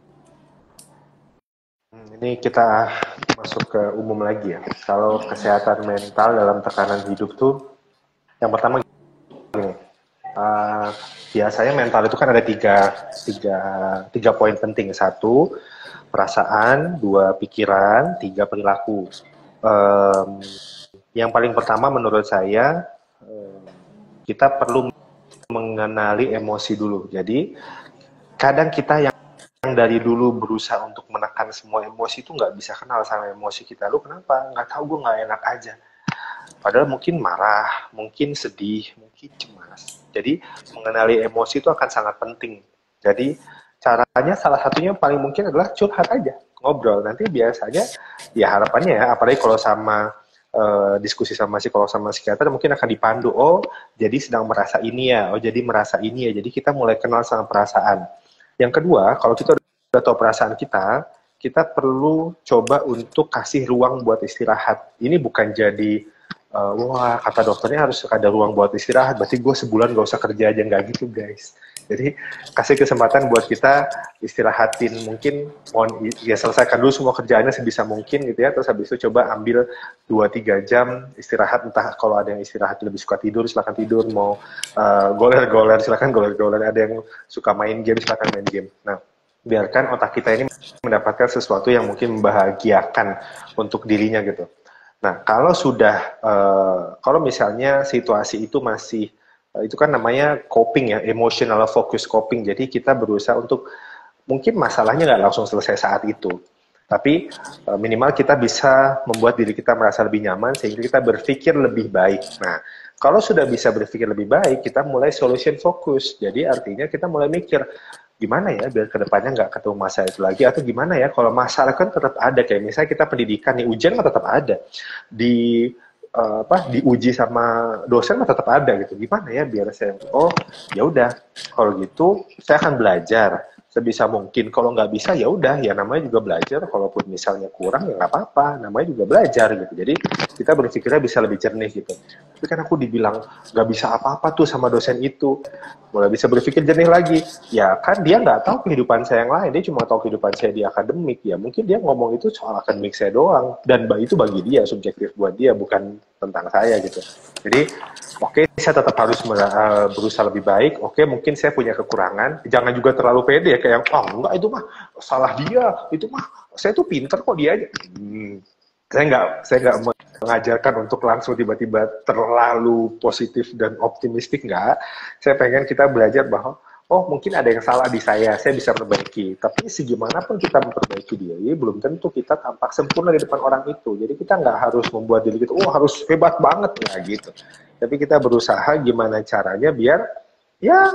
Ini kita masuk ke umum lagi ya. Kalau kesehatan mental dalam tekanan hidup tuh, yang pertama gini, biasanya mental itu kan ada tiga poin penting. Satu, perasaan. Dua, pikiran. Tiga, perilaku. Yang paling pertama menurut saya, kita perlu mengenali emosi dulu. Jadi, kadang kita yang dari dulu berusaha untuk menekan semua emosi itu nggak bisa kenal sama emosi kita. Lu kenapa? Nggak tahu, gue nggak enak aja. Padahal mungkin marah, mungkin sedih, mungkin cemas. Jadi mengenali emosi itu akan sangat penting. Jadi caranya salah satunya paling mungkin adalah curhat aja, ngobrol. Nanti biasanya ya harapannya ya, apalagi kalau sama diskusi sama psikolog sama psikiater, mungkin akan dipandu. Oh, jadi sedang merasa ini ya. Oh, jadi merasa ini ya. Jadi kita mulai kenal sama perasaan. Yang kedua, kalau kita udah tahu perasaan kita perlu coba untuk kasih ruang buat istirahat. Ini bukan jadi wah kata dokternya harus ada ruang buat istirahat, berarti gue sebulan gak usah kerja aja. Nggak gitu guys. Jadi kasih kesempatan buat kita istirahatin, mungkin ya selesaikan dulu semua kerjaannya sebisa mungkin gitu ya, terus habis itu coba ambil 2-3 jam istirahat, entah kalau ada yang istirahat lebih suka tidur silakan tidur, mau goler-goler silakan goler-goler, ada yang suka main game silakan main game. Nah, biarkan otak kita ini mendapatkan sesuatu yang mungkin membahagiakan untuk dirinya gitu. Nah, kalau misalnya situasi itu masih, itu kan namanya coping ya, emotional focus coping. Jadi kita berusaha untuk, mungkin masalahnya nggak langsung selesai saat itu, tapi minimal kita bisa membuat diri kita merasa lebih nyaman sehingga kita berpikir lebih baik. Nah, kalau sudah bisa berpikir lebih baik, kita mulai solution focus. Jadi artinya kita mulai mikir, gimana ya biar kedepannya nggak ketemu masalah itu lagi, atau gimana ya kalau masalah kan tetap ada, kayak misalnya kita pendidikan nih, ujian kan tetap ada, di diuji sama dosen kan tetap ada gitu, gimana ya biar saya, oh ya udah kalau gitu saya akan belajar sebisa mungkin, kalau nggak bisa ya udah, ya namanya juga belajar, kalaupun misalnya kurang ya nggak apa-apa, namanya juga belajar gitu. Jadi kita berpikirnya bisa lebih jernih gitu. Tapi kan aku dibilang nggak bisa apa-apa tuh sama dosen itu, mulai bisa berpikir jernih lagi. Ya kan dia nggak tahu kehidupan saya yang lain, dia cuma tahu kehidupan saya di akademik. Ya mungkin dia ngomong itu soal akademik saya doang, dan itu bagi dia, subjektif buat dia, bukan tentang saya gitu. Jadi oke, saya tetap harus berusaha lebih baik. Oke, mungkin saya punya kekurangan. Jangan juga terlalu pede ya, kayak yang, enggak itu mah salah dia, itu mah saya tuh pinter kok dia aja. Saya nggak mengajarkan untuk langsung tiba-tiba terlalu positif dan optimistik, nggak. Saya pengen kita belajar bahwa, oh mungkin ada yang salah di saya bisa perbaiki. Tapi segimanapun kita memperbaiki dia, ya belum tentu kita tampak sempurna di depan orang itu. Jadi kita nggak harus membuat diri kita, harus hebat banget, nggak gitu. Tapi kita berusaha gimana caranya biar, ya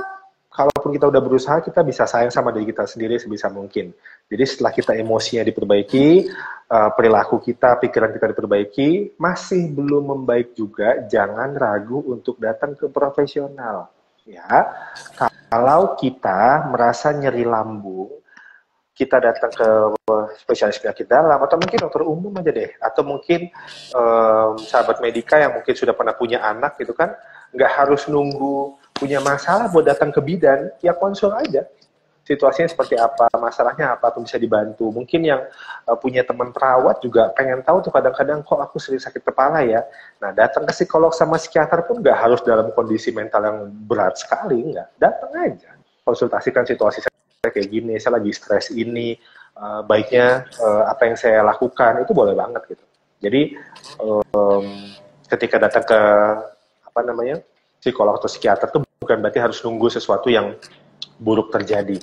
kalaupun kita udah berusaha, kita bisa sayang sama diri kita sendiri sebisa mungkin. Jadi setelah kita emosinya diperbaiki, perilaku kita, pikiran kita diperbaiki, masih belum membaik juga, jangan ragu untuk datang ke profesional. Ya, kalau kita merasa nyeri lambung, kita datang ke spesialis penyakit dalam, atau mungkin dokter umum aja deh, atau mungkin sahabat medika yang mungkin sudah pernah punya anak gitu kan, nggak harus nunggu punya masalah buat datang ke bidan, ya konsul aja. Situasinya seperti apa, masalahnya apa, tuh bisa dibantu. Mungkin yang punya teman perawat juga pengen tahu tuh kadang-kadang, kok aku sering sakit kepala ya. Nah, datang ke psikolog sama psikiater pun nggak harus dalam kondisi mental yang berat sekali, nggak. Datang aja, konsultasikan situasi saya kayak gini, saya lagi stres ini, baiknya apa yang saya lakukan, itu boleh banget gitu. Jadi ketika datang ke psikolog atau psikiater tuh bukan berarti harus nunggu sesuatu yang buruk terjadi.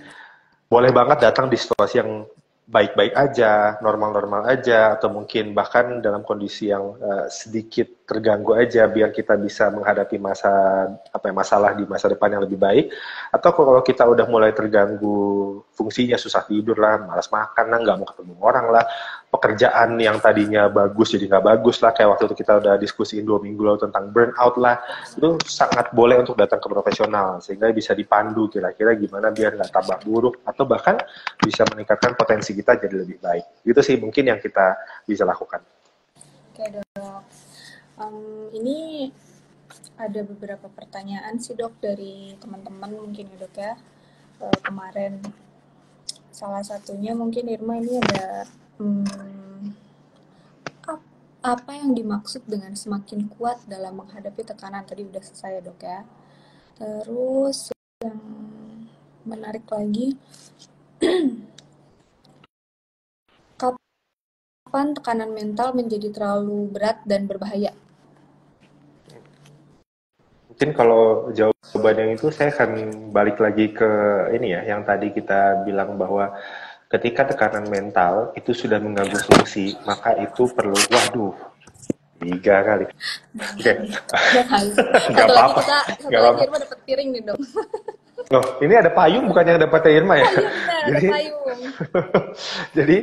Boleh banget datang di situasi yang baik-baik aja, normal-normal aja, atau mungkin bahkan dalam kondisi yang sedikit terganggu aja, biar kita bisa menghadapi masalah di masa depan yang lebih baik. Atau kalau kita udah mulai terganggu fungsinya, susah tidur lah, malas makan lah, nggak mau ketemu orang lah, pekerjaan yang tadinya bagus jadi nggak bagus lah, kayak waktu itu kita udah diskusiin 2 minggu lalu tentang burnout lah, itu sangat boleh untuk datang ke profesional, sehingga bisa dipandu kira-kira gimana biar nggak tambah buruk, atau bahkan bisa meningkatkan potensi kita jadi lebih baik. Gitu sih mungkin yang kita bisa lakukan. Oke dok, ini ada beberapa pertanyaan sih dok dari teman-teman mungkin ya dok ya. Kemarin salah satunya mungkin Irma, ini ada apa yang dimaksud dengan semakin kuat dalam menghadapi tekanan, tadi udah selesai ya dok ya. Terus yang menarik lagi, kapan tekanan mental menjadi terlalu berat dan berbahaya? Mungkin kalau jawaban yang itu saya akan balik lagi ke ini ya, yang tadi kita bilang bahwa ketika tekanan mental itu sudah mengganggu fungsi, maka itu perlu, 3 kali. Oke. Satu lagi Irma dapat piring nih dong. Loh, ini ada payung bukannya dapat Irma ya? Jadi, ada payung. Jadi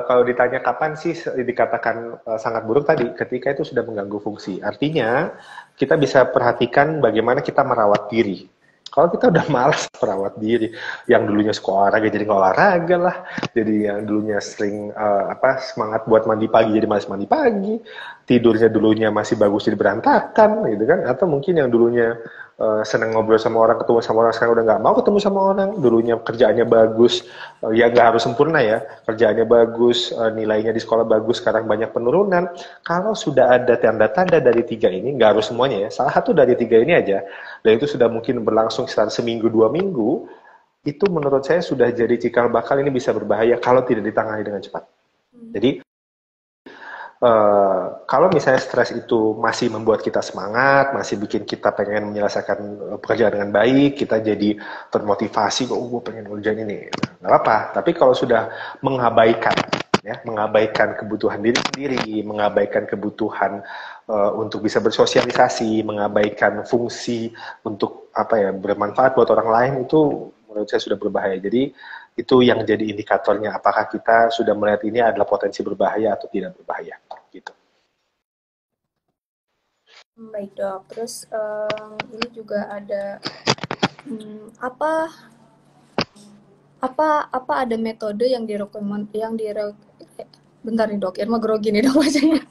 kalau ditanya kapan sih dikatakan sangat buruk tadi, ketika itu sudah mengganggu fungsi. Artinya kita bisa perhatikan bagaimana kita merawat diri. Kalau kita udah malas merawat diri, yang dulunya suka olahraga jadi nggak olahraga lah, jadi yang dulunya sering semangat buat mandi pagi jadi malas mandi pagi, tidurnya dulunya masih bagus jadi berantakan, gitu kan? Atau mungkin yang dulunya seneng ngobrol sama orang, ketemu sama orang, sekarang udah nggak mau ketemu sama orang, dulunya kerjaannya bagus, ya nggak harus sempurna ya, kerjaannya bagus, nilainya di sekolah bagus, sekarang banyak penurunan. Kalau sudah ada tanda-tanda dari tiga ini, nggak harus semuanya ya, salah satu dari tiga ini aja, dan itu sudah mungkin berlangsung sekitar seminggu 2 minggu, itu menurut saya sudah jadi cikal bakal, ini bisa berbahaya kalau tidak ditangani dengan cepat. Jadi kalau misalnya stres itu masih membuat kita semangat, masih bikin kita pengen menyelesaikan pekerjaan dengan baik, kita jadi termotivasi, oh gue pengen ngerjain ini, nggak apa-apa. Tapi kalau sudah mengabaikan, ya, mengabaikan kebutuhan diri sendiri, mengabaikan kebutuhan untuk bisa bersosialisasi, mengabaikan fungsi untuk bermanfaat buat orang lain, itu menurut saya sudah berbahaya. Jadi itu yang jadi indikatornya apakah kita sudah melihat ini adalah potensi berbahaya atau tidak berbahaya gitu. Baik dok, terus ini juga ada apa ada metode yang bentar nih dok, Irma grogi nih dok bacanya.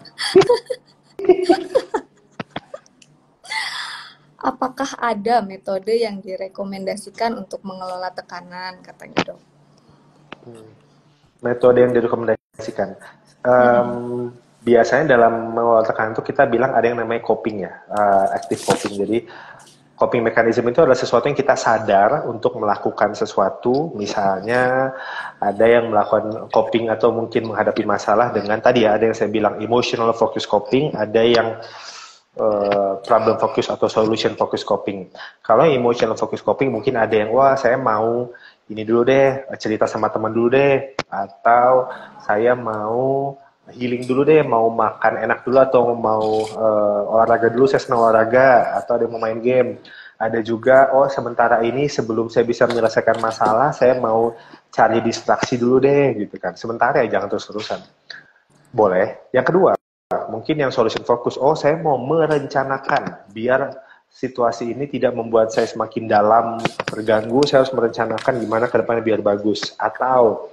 Apakah ada metode yang direkomendasikan untuk mengelola tekanan, katanya dok? Metode yang direkomendasikan. Biasanya dalam mengelola tekanan itu kita bilang ada yang namanya coping ya, active coping. Jadi coping mechanism itu adalah sesuatu yang kita sadar untuk melakukan sesuatu. Misalnya ada yang melakukan coping atau mungkin menghadapi masalah dengan tadi ya, ada yang saya bilang emotional focus coping, ada yang problem focus atau solution focus coping. Kalau emotional focus coping mungkin ada yang wah saya mau ini dulu deh, cerita sama teman dulu deh, atau saya mau healing dulu deh, mau makan enak dulu atau mau olahraga dulu, saya senang olahraga, atau ada yang mau main game. Ada juga, oh sementara ini sebelum saya bisa menyelesaikan masalah, saya mau cari distraksi dulu deh, gitu kan. Sementara ya, jangan terus-terusan. Boleh. Yang kedua, mungkin yang solution focus, oh saya mau merencanakan, biar situasi ini tidak membuat saya semakin dalam terganggu, saya harus merencanakan gimana ke depannya biar bagus. Atau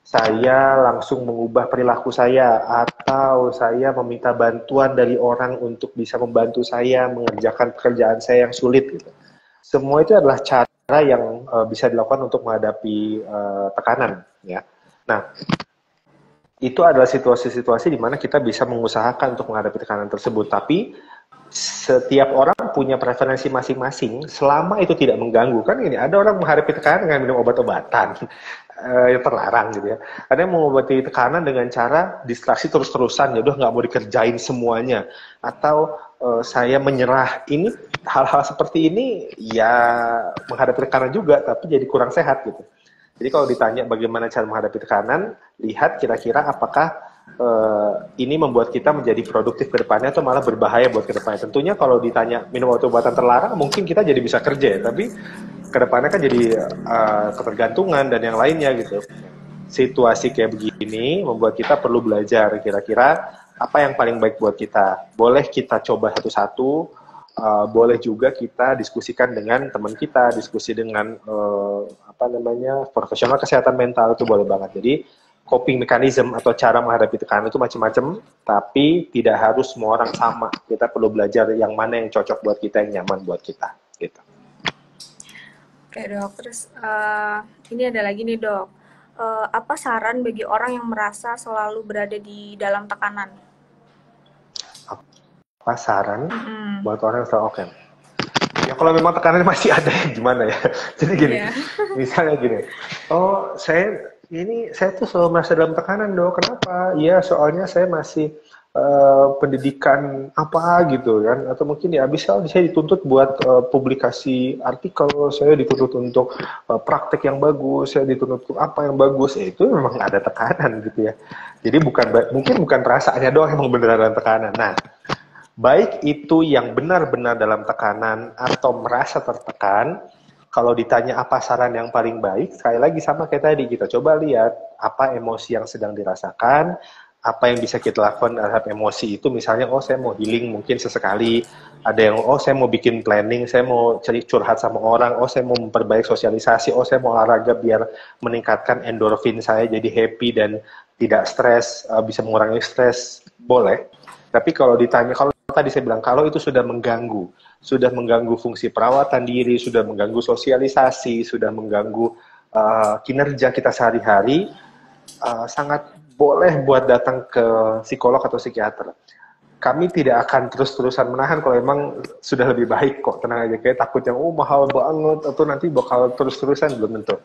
saya langsung mengubah perilaku saya, atau saya meminta bantuan dari orang untuk bisa membantu saya mengerjakan pekerjaan saya yang sulit gitu. Semua itu adalah cara yang bisa dilakukan untuk menghadapi tekanan ya. Nah, itu adalah situasi-situasi di mana kita bisa mengusahakan untuk menghadapi tekanan tersebut, tapi setiap orang punya preferensi masing-masing selama itu tidak mengganggu. Kan ini ada orang menghadapi tekanan dengan minum obat-obatan yang terlarang gitu ya. Ada yang mengobati tekanan dengan cara distraksi terus-terusan, ya udah nggak mau dikerjain semuanya, atau saya menyerah. Ini hal-hal seperti ini ya menghadapi tekanan juga, tapi jadi kurang sehat gitu. Jadi kalau ditanya bagaimana cara menghadapi tekanan, lihat kira-kira apakah ini membuat kita menjadi produktif ke depannya atau malah berbahaya buat ke depannya. Tentunya kalau ditanya minum obat-obatan terlarang, mungkin kita jadi bisa kerja ya, tapi ke depannya kan jadi ketergantungan dan yang lainnya gitu. Situasi kayak begini membuat kita perlu belajar kira-kira apa yang paling baik buat kita. Boleh kita coba satu-satu, boleh juga kita diskusikan dengan teman kita, diskusi dengan profesional kesehatan mental, itu boleh banget. Jadi coping mechanism atau cara menghadapi tekanan itu macam-macam, tapi tidak harus semua orang sama. Kita perlu belajar yang mana yang cocok buat kita, yang nyaman buat kita. Gitu. Oke dok, terus ini ada lagi nih dok. Apa saran bagi orang yang merasa selalu berada di dalam tekanan? Apa saran buat orang yang selalu oke? Ya kalau memang tekanannya masih ada, gimana ya? Jadi gini, misalnya gini, oh saya tuh selalu merasa dalam tekanan dok, kenapa? Ya soalnya saya masih pendidikan apa gitu kan, atau mungkin ya bisa saya dituntut buat publikasi artikel, saya dituntut untuk praktek yang bagus, saya dituntut apa yang bagus, ya itu memang ada tekanan gitu ya. Jadi mungkin bukan perasaannya doang yang beneran dalam tekanan. Nah, baik itu yang benar-benar dalam tekanan atau merasa tertekan, kalau ditanya apa saran yang paling baik, sekali lagi sama kayak tadi, kita coba lihat apa emosi yang sedang dirasakan, apa yang bisa kita lakukan terhadap emosi itu, misalnya oh saya mau healing mungkin sesekali, ada yang oh saya mau bikin planning, saya mau cari curhat sama orang, oh saya mau memperbaiki sosialisasi, oh saya mau olahraga biar meningkatkan endorfin saya jadi happy dan tidak stres, bisa mengurangi stres, boleh. Tapi kalau ditanya, kalau tadi saya bilang kalau itu sudah mengganggu fungsi perawatan diri, sudah mengganggu sosialisasi, sudah mengganggu kinerja kita sehari-hari, sangat boleh buat datang ke psikolog atau psikiater. Kami tidak akan terus-terusan menahan kalau emang sudah lebih baik kok, tenang aja. Kayak takut yang mahal banget atau nanti bakal terus-terusan, belum tentu.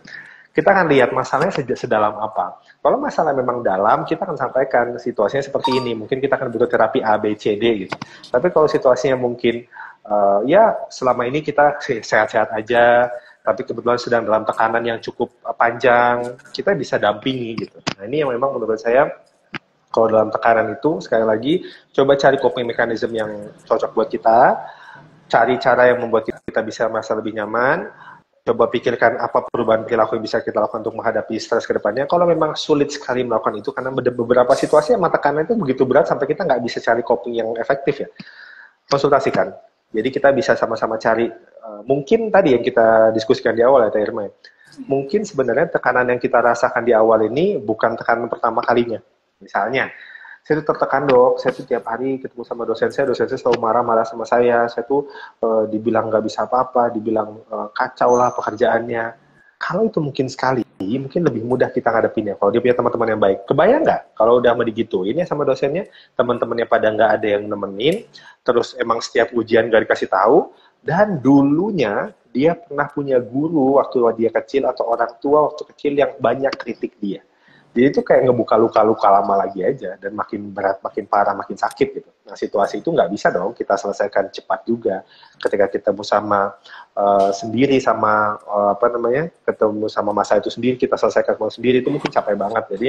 Kita akan lihat masalahnya sedalam apa. Kalau masalah memang dalam, kita akan sampaikan situasinya seperti ini. Mungkin kita akan butuh terapi A, B, C, D gitu. Tapi kalau situasinya mungkin ya selama ini kita sehat-sehat aja, tapi kebetulan sedang dalam tekanan yang cukup panjang, kita bisa dampingi gitu. Nah ini yang memang menurut saya, kalau dalam tekanan itu, sekali lagi, coba cari coping mechanism yang cocok buat kita, cari cara yang membuat kita bisa merasa lebih nyaman, coba pikirkan apa perubahan perilaku yang bisa kita lakukan untuk menghadapi stres ke depannya. Kalau memang sulit sekali melakukan itu, karena beberapa situasi emang tekanan itu begitu berat sampai kita nggak bisa cari coping yang efektif ya, konsultasikan. Jadi kita bisa sama-sama cari, mungkin tadi yang kita diskusikan di awal ya Teh Irma, mungkin sebenarnya tekanan yang kita rasakan di awal ini bukan tekanan pertama kalinya. Misalnya, saya tuh tertekan dok, saya tuh tiap hari ketemu sama dosen saya selalu marah-marah sama saya tuh dibilang nggak bisa apa-apa, dibilang kacau lah pekerjaannya. Kalau itu mungkin sekali, mungkin lebih mudah kita ngadepinnya. Kalau dia punya teman-teman yang baik, kebayang nggak? Kalau udah mau digituin ya sama dosennya, teman-temannya pada nggak ada yang nemenin, terus emang setiap ujian nggak dikasih tahu, dan dulunya dia pernah punya guru waktu dia kecil atau orang tua waktu kecil yang banyak kritik dia. Jadi itu kayak ngebuka luka-luka lama lagi aja, dan makin berat, makin parah, makin sakit gitu. Nah situasi itu nggak bisa dong kita selesaikan cepat juga. Ketika kita bersama sendiri sama ketemu sama masa itu sendiri, kita selesaikan semua sendiri, itu mungkin capek banget. Jadi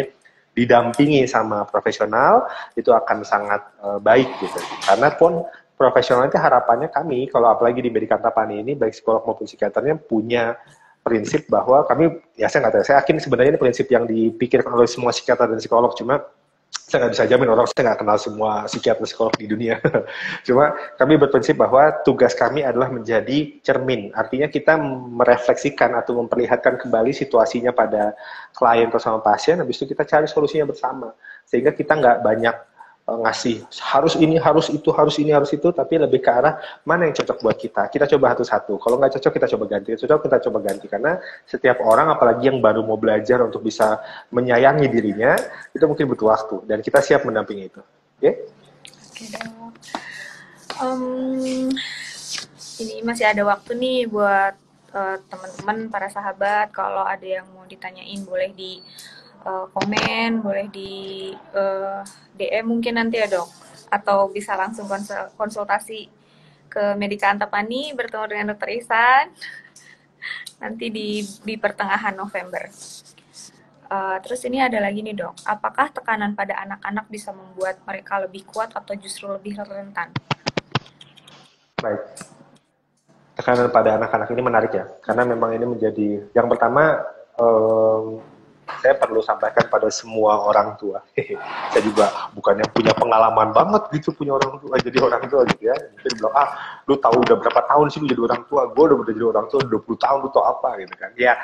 didampingi sama profesional itu akan sangat baik gitu. Karena pun profesional itu harapannya kami, kalau apalagi di Medika Antapani ini, baik psikolog maupun psikiaternya punya prinsip bahwa kami, ya saya nggak tahu, saya yakin sebenarnya ini prinsip yang dipikirkan oleh semua psikiater dan psikolog, cuma saya nggak bisa jamin, orang saya nggak kenal semua psikiater psikolog di dunia. Cuma kami berprinsip bahwa tugas kami adalah menjadi cermin, artinya kita merefleksikan atau memperlihatkan kembali situasinya pada klien atau sama pasien, habis itu kita cari solusinya bersama, sehingga kita nggak banyak ngasih harus ini, harus itu, harus ini, harus itu, tapi lebih ke arah mana yang cocok buat kita. Kita coba satu-satu. Kalau nggak cocok, kita coba ganti. Cocok, kita coba ganti. Karena setiap orang, apalagi yang baru mau belajar untuk bisa menyayangi dirinya, itu mungkin butuh waktu. Dan kita siap mendampingi itu. Oke? Okay? Oke, dok. Ini masih ada waktu nih buat teman-teman, para sahabat. Kalau ada yang mau ditanyain, boleh di komen, boleh di DM mungkin nanti ya dok, atau bisa langsung konsultasi ke Medika Antapani bertemu dengan Dr. Ihsan nanti di pertengahan November. Terus ini ada lagi nih dok, apakah tekanan pada anak-anak bisa membuat mereka lebih kuat atau justru lebih rentan? Baik, tekanan pada anak-anak ini menarik ya, karena memang ini menjadi yang pertama. Saya perlu sampaikan pada semua orang tua. Saya juga bukan yang punya pengalaman banget gitu, punya orang tua, jadi orang tua gitu ya. Dia bilang, lu tahu udah berapa tahun sih lu jadi orang tua? Gue udah jadi orang tua 20 tahun, lu tau apa gitu kan. Ya,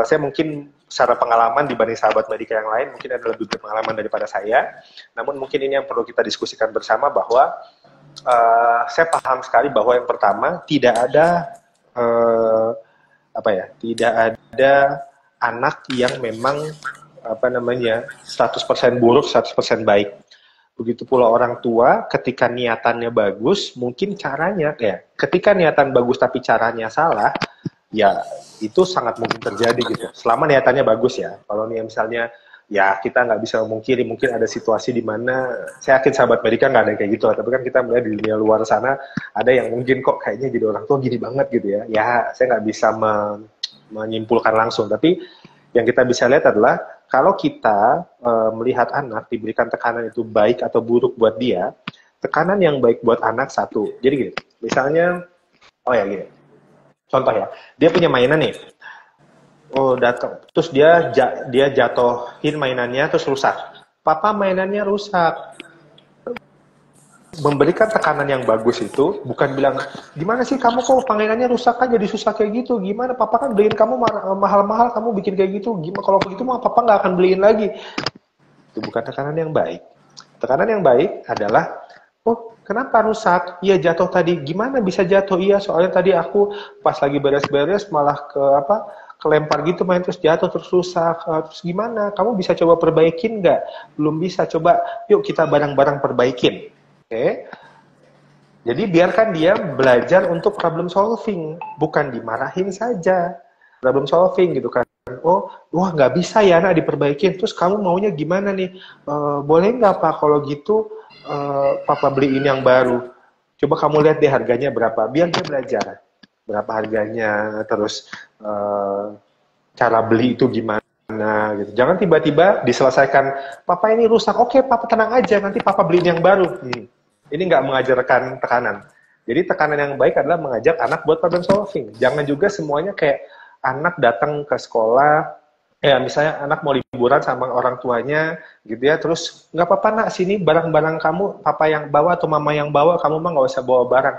saya mungkin secara pengalaman dibanding sahabat Medika yang lain, mungkin ada lebih berpengalaman daripada saya. Namun mungkin ini yang perlu kita diskusikan bersama, bahwa saya paham sekali bahwa yang pertama, tidak ada, tidak ada anak yang memang 100% buruk, 100% baik. Begitu pula orang tua, ketika niatannya bagus, mungkin caranya ketika niatan bagus tapi caranya salah, ya itu sangat mungkin terjadi gitu. Selama niatannya bagus ya. Kalau nih misalnya, ya kita nggak bisa memungkiri, mungkin ada situasi di mana, saya yakin sahabat Medika nggak ada yang kayak gitu, tapi kan kita melihat di dunia luar sana, ada yang mungkin kok kayaknya jadi orang tua gini banget gitu ya. Ya saya nggak bisa menyimpulkan langsung, tapi yang kita bisa lihat adalah kalau kita melihat anak diberikan tekanan itu baik atau buruk buat dia, tekanan yang baik buat anak satu. Jadi gini, misalnya, gini, contoh ya, dia punya mainan nih, datang, terus dia jatuhin mainannya terus rusak. papa mainannya rusak. Memberikan tekanan yang bagus itu bukan bilang gimana sih kamu kok mainannya rusak kan jadi susah kayak gitu, gimana papa kan beliin kamu mahal-mahal kamu bikin kayak gitu, gimana kalau begitu mah papa nggak akan beliin lagi. Itu bukan tekanan yang baik. Tekanan yang baik adalah, oh kenapa rusak? Iya jatuh tadi. Gimana bisa jatuh? Iya soalnya tadi aku pas lagi beres-beres malah kelempar gitu main terus jatuh terus rusak. Terus gimana? Kamu bisa coba perbaikin nggak? Belum bisa, coba yuk kita bareng-bareng perbaikin. Oke. Jadi biarkan dia belajar untuk problem solving, bukan dimarahin saja. Problem solving gitu kan. Oh, wah nggak bisa ya nak diperbaikin. Terus kamu maunya gimana nih? Boleh nggak pak kalau gitu papa beliin yang baru? Coba kamu lihat deh harganya berapa. Biar dia belajar berapa harganya. Terus cara beli itu gimana gitu. Jangan tiba-tiba diselesaikan. Papa ini rusak. Oke, papa tenang aja. Nanti papa beliin yang baru. Ini nggak mengajarkan tekanan. Jadi tekanan yang baik adalah mengajak anak buat problem solving. Jangan juga semuanya kayak anak datang ke sekolah, ya misalnya anak mau liburan sama orang tuanya, gitu ya, terus nggak apa-apa nak, sini barang-barang kamu, papa yang bawa atau mama yang bawa, kamu mah nggak usah bawa barang.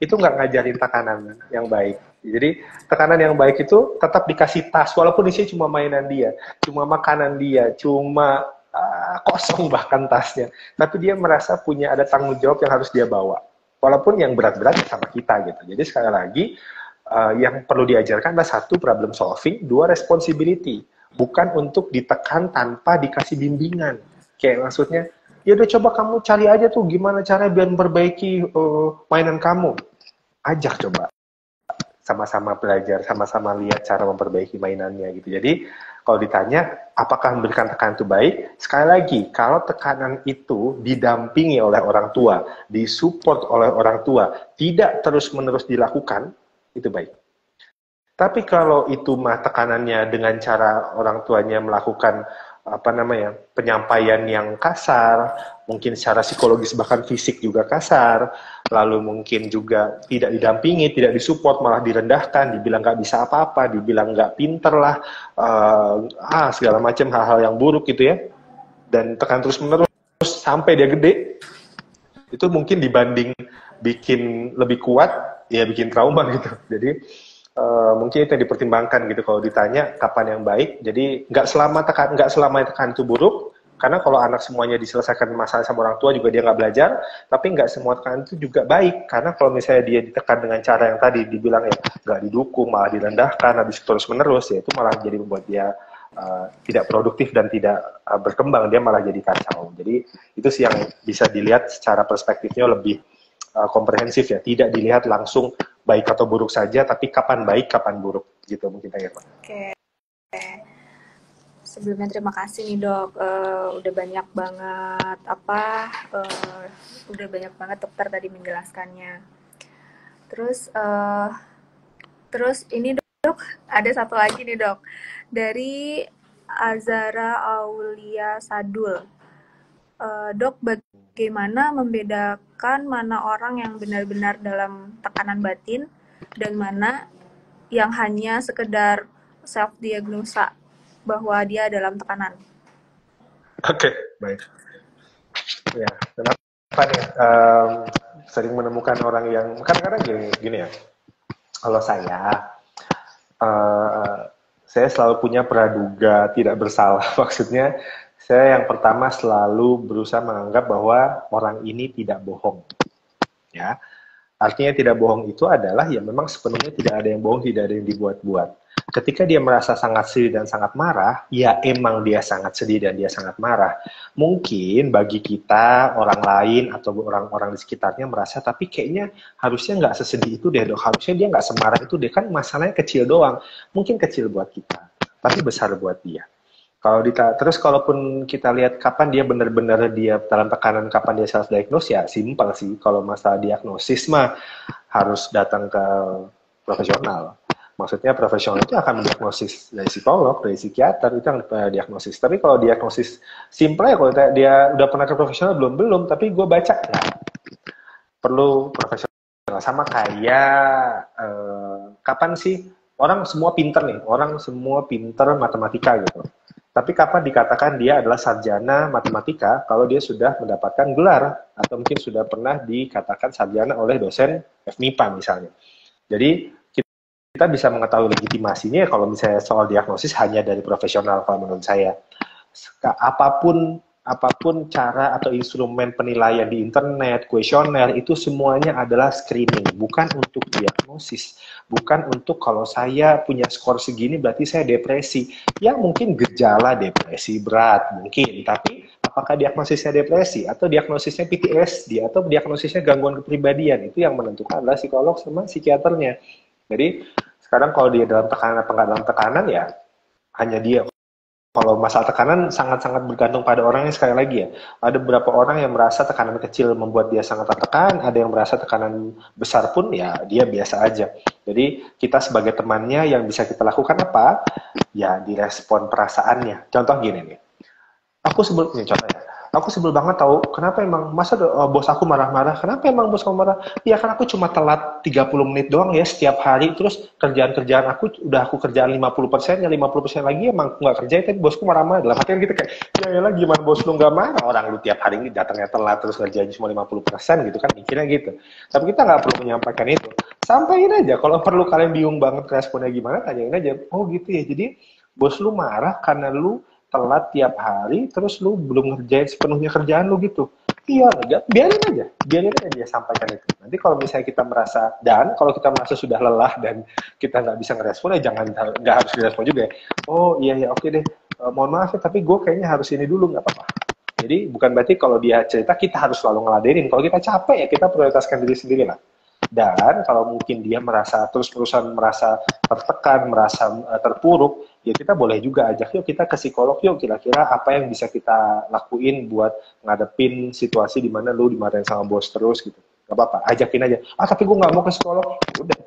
Itu nggak ngajarin tekanan yang baik. Jadi tekanan yang baik itu tetap dikasih tas, walaupun isinya cuma mainan dia, cuma makanan dia, cuma kosong bahkan tasnya, tapi dia merasa punya ada tanggung jawab yang harus dia bawa, walaupun yang berat-berat sama kita gitu. Jadi sekali lagi yang perlu diajarkan adalah satu problem solving, dua responsibility, bukan untuk ditekan tanpa dikasih bimbingan. Kayak maksudnya, ya udah coba kamu cari aja tuh gimana cara biar memperbaiki mainan kamu, ajak coba sama-sama belajar, sama-sama lihat cara memperbaiki mainannya gitu. Jadi kalau ditanya apakah memberikan tekanan itu baik, sekali lagi kalau tekanan itu didampingi oleh orang tua, disupport oleh orang tua, tidak terus-menerus dilakukan, itu baik. Tapi kalau itu mah tekanannya dengan cara orang tuanya melakukan penyampaian yang kasar, mungkin secara psikologis bahkan fisik juga kasar, lalu mungkin juga tidak didampingi, tidak disupport, malah direndahkan, dibilang nggak bisa apa-apa, dibilang nggak pinter lah, segala macam hal-hal yang buruk gitu ya, dan tekan terus menerus sampai dia gede, itu mungkin dibanding bikin lebih kuat, ya bikin trauma gitu. Jadi mungkin itu yang dipertimbangkan gitu kalau ditanya kapan yang baik. Jadi nggak selama tekan itu buruk, karena kalau anak semuanya diselesaikan masalah sama orang tua juga dia nggak belajar. Tapi nggak semua tekanan itu juga baik, karena kalau misalnya dia ditekan dengan cara yang tadi dibilang ya nggak didukung, malah direndahkan, habis terus menerus, ya itu malah jadi membuat dia tidak produktif dan tidak berkembang, dia malah jadi kacau. Jadi itu sih yang bisa dilihat secara perspektifnya lebih komprehensif ya, tidak dilihat langsung baik atau buruk saja, tapi kapan baik, kapan buruk, gitu mungkin ya, Pak. Oke. Sebelumnya terima kasih nih dok, udah banyak banget udah banyak banget dokter tadi menjelaskannya. Terus ini dok, ada satu lagi nih dok, dari Azara Aulia Sadul. Dok, bagaimana membedakan mana orang yang benar-benar dalam tekanan batin dan mana yang hanya sekedar self-diagnosa bahwa dia dalam tekanan? Oke, baik. Ya, kenapa nih sering menemukan orang yang kadang-kadang gini ya. Kalau saya selalu punya praduga tidak bersalah. Maksudnya saya yang pertama selalu berusaha menganggap bahwa orang ini tidak bohong. Ya, artinya tidak bohong itu adalah ya memang sepenuhnya tidak ada yang bohong, tidak ada yang dibuat-buat. Ketika dia merasa sangat sedih dan sangat marah, ya emang dia sangat sedih dan dia sangat marah. Mungkin bagi kita, orang lain, atau orang-orang di sekitarnya merasa, tapi kayaknya harusnya nggak sesedih itu deh dok, harusnya dia nggak semarah itu deh, kan masalahnya kecil doang. Mungkin kecil buat kita, tapi besar buat dia. Terus kalaupun kita lihat kapan dia benar-benar dia dalam tekanan, kapan dia self diagnose, ya simpel sih. Kalau masalah diagnosis mah harus datang ke profesional. Maksudnya profesional itu akan mendiagnosis dari psikolog, dari psikiater, itu yang diagnosis. Tapi kalau diagnosis simple ya, kalau dia udah pernah ke profesional belum, tapi gue baca nah, perlu profesional. Sama kayak kapan sih orang semua pinter matematika gitu. Tapi kapan dikatakan dia adalah sarjana matematika kalau dia sudah mendapatkan gelar atau mungkin sudah pernah dikatakan sarjana oleh dosen FMIPA misalnya. Jadi kita bisa mengetahui legitimasinya kalau misalnya soal diagnosis hanya dari profesional kalau menurut saya. Apapun cara atau instrumen penilaian di internet, kuesioner, itu semuanya adalah screening, bukan untuk diagnosis. Bukan untuk kalau saya punya skor segini berarti saya depresi. Ya mungkin gejala depresi berat, mungkin. Tapi apakah diagnosisnya depresi, atau diagnosisnya PTSD, atau diagnosisnya gangguan kepribadian, itu yang menentukan adalah psikolog sama psikiaternya. Jadi sekarang kalau dia dalam tekanan apa nggak dalam tekanan, ya hanya dia. Kalau masalah tekanan sangat-sangat bergantung pada orangnya, sekali lagi ya. Ada beberapa orang yang merasa tekanan kecil membuat dia sangat tertekan, ada yang merasa tekanan besar pun ya dia biasa aja. Jadi kita sebagai temannya yang bisa kita lakukan apa? Ya direspon perasaannya. Contoh gini nih. Aku sebel banget tahu kenapa emang masa bos aku marah-marah. Kenapa emang bos kamu marah? Ya kan aku cuma telat 30 menit doang ya setiap hari, terus kerjaan-kerjaan aku udah aku kerjaan 50%, ya 50% lagi emang aku nggak kerjain, tapi bosku marah-marah. Dalam artian gitu kayak ya lah gimana bos lu nggak marah, orang lu tiap hari ini datangnya telat terus kerjanya cuma 50% gitu kan, mikirnya gitu. Tapi kita nggak perlu menyampaikan itu, sampaikan aja. Kalau perlu kalian bingung banget responnya gimana, tanyain aja. Oh gitu ya, jadi bos lu marah karena lu telat tiap hari, terus lu belum ngerjain sepenuhnya kerjaan lu gitu. Iya, biarin aja dia sampaikan itu. Nanti kalau misalnya kita merasa, dan kalau kita merasa sudah lelah dan kita nggak bisa ngerespon, ya jangan, nggak harus direspon juga ya. Oh iya ya, oke deh, mohon maaf ya, tapi gue kayaknya harus ini dulu, nggak apa-apa. Jadi bukan berarti kalau dia cerita kita harus selalu ngeladenin. Kalau kita capek ya kita prioritaskan diri sendiri lah. Dan kalau mungkin dia merasa terus-terusan merasa tertekan, merasa terpuruk, ya kita boleh juga ajak, yuk kita ke psikolog, yuk kira-kira apa yang bisa kita lakuin buat ngadepin situasi di mana lu dimarahin sama bos terus gitu. Gak apa-apa, ajakin aja. Ah tapi gue nggak mau ke psikolog. Udah,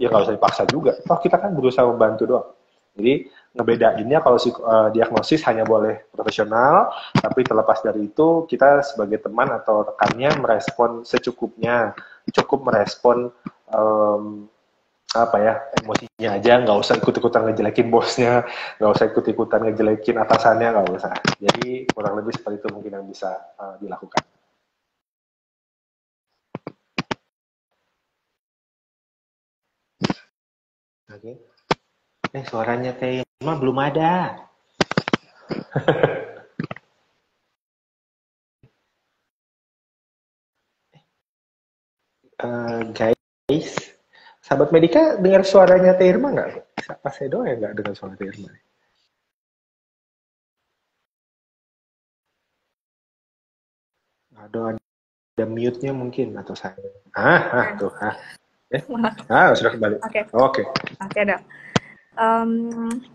ya nggak usah dipaksa juga. Toh kita kan berusaha membantu doang. Jadi ngebedainnya kalau diagnosis hanya boleh profesional, tapi terlepas dari itu kita sebagai teman atau rekannya merespon secukupnya, cukup merespon apa ya, emosinya aja, nggak usah ikut-ikutan ngejelekin bosnya, nggak usah ikut-ikutan ngejelekin atasannya, nggak usah. Jadi kurang lebih seperti itu mungkin yang bisa dilakukan. Oke. Suaranya Teh Irma belum ada. Guys, sahabat Medika dengar suaranya Teh Irma nggak? Apa saya doang yang nggak dengar suara Teh Irma? Ada mute-nya mungkin atau saya. Tuh. Sudah kembali. Oke. Oke, Dok.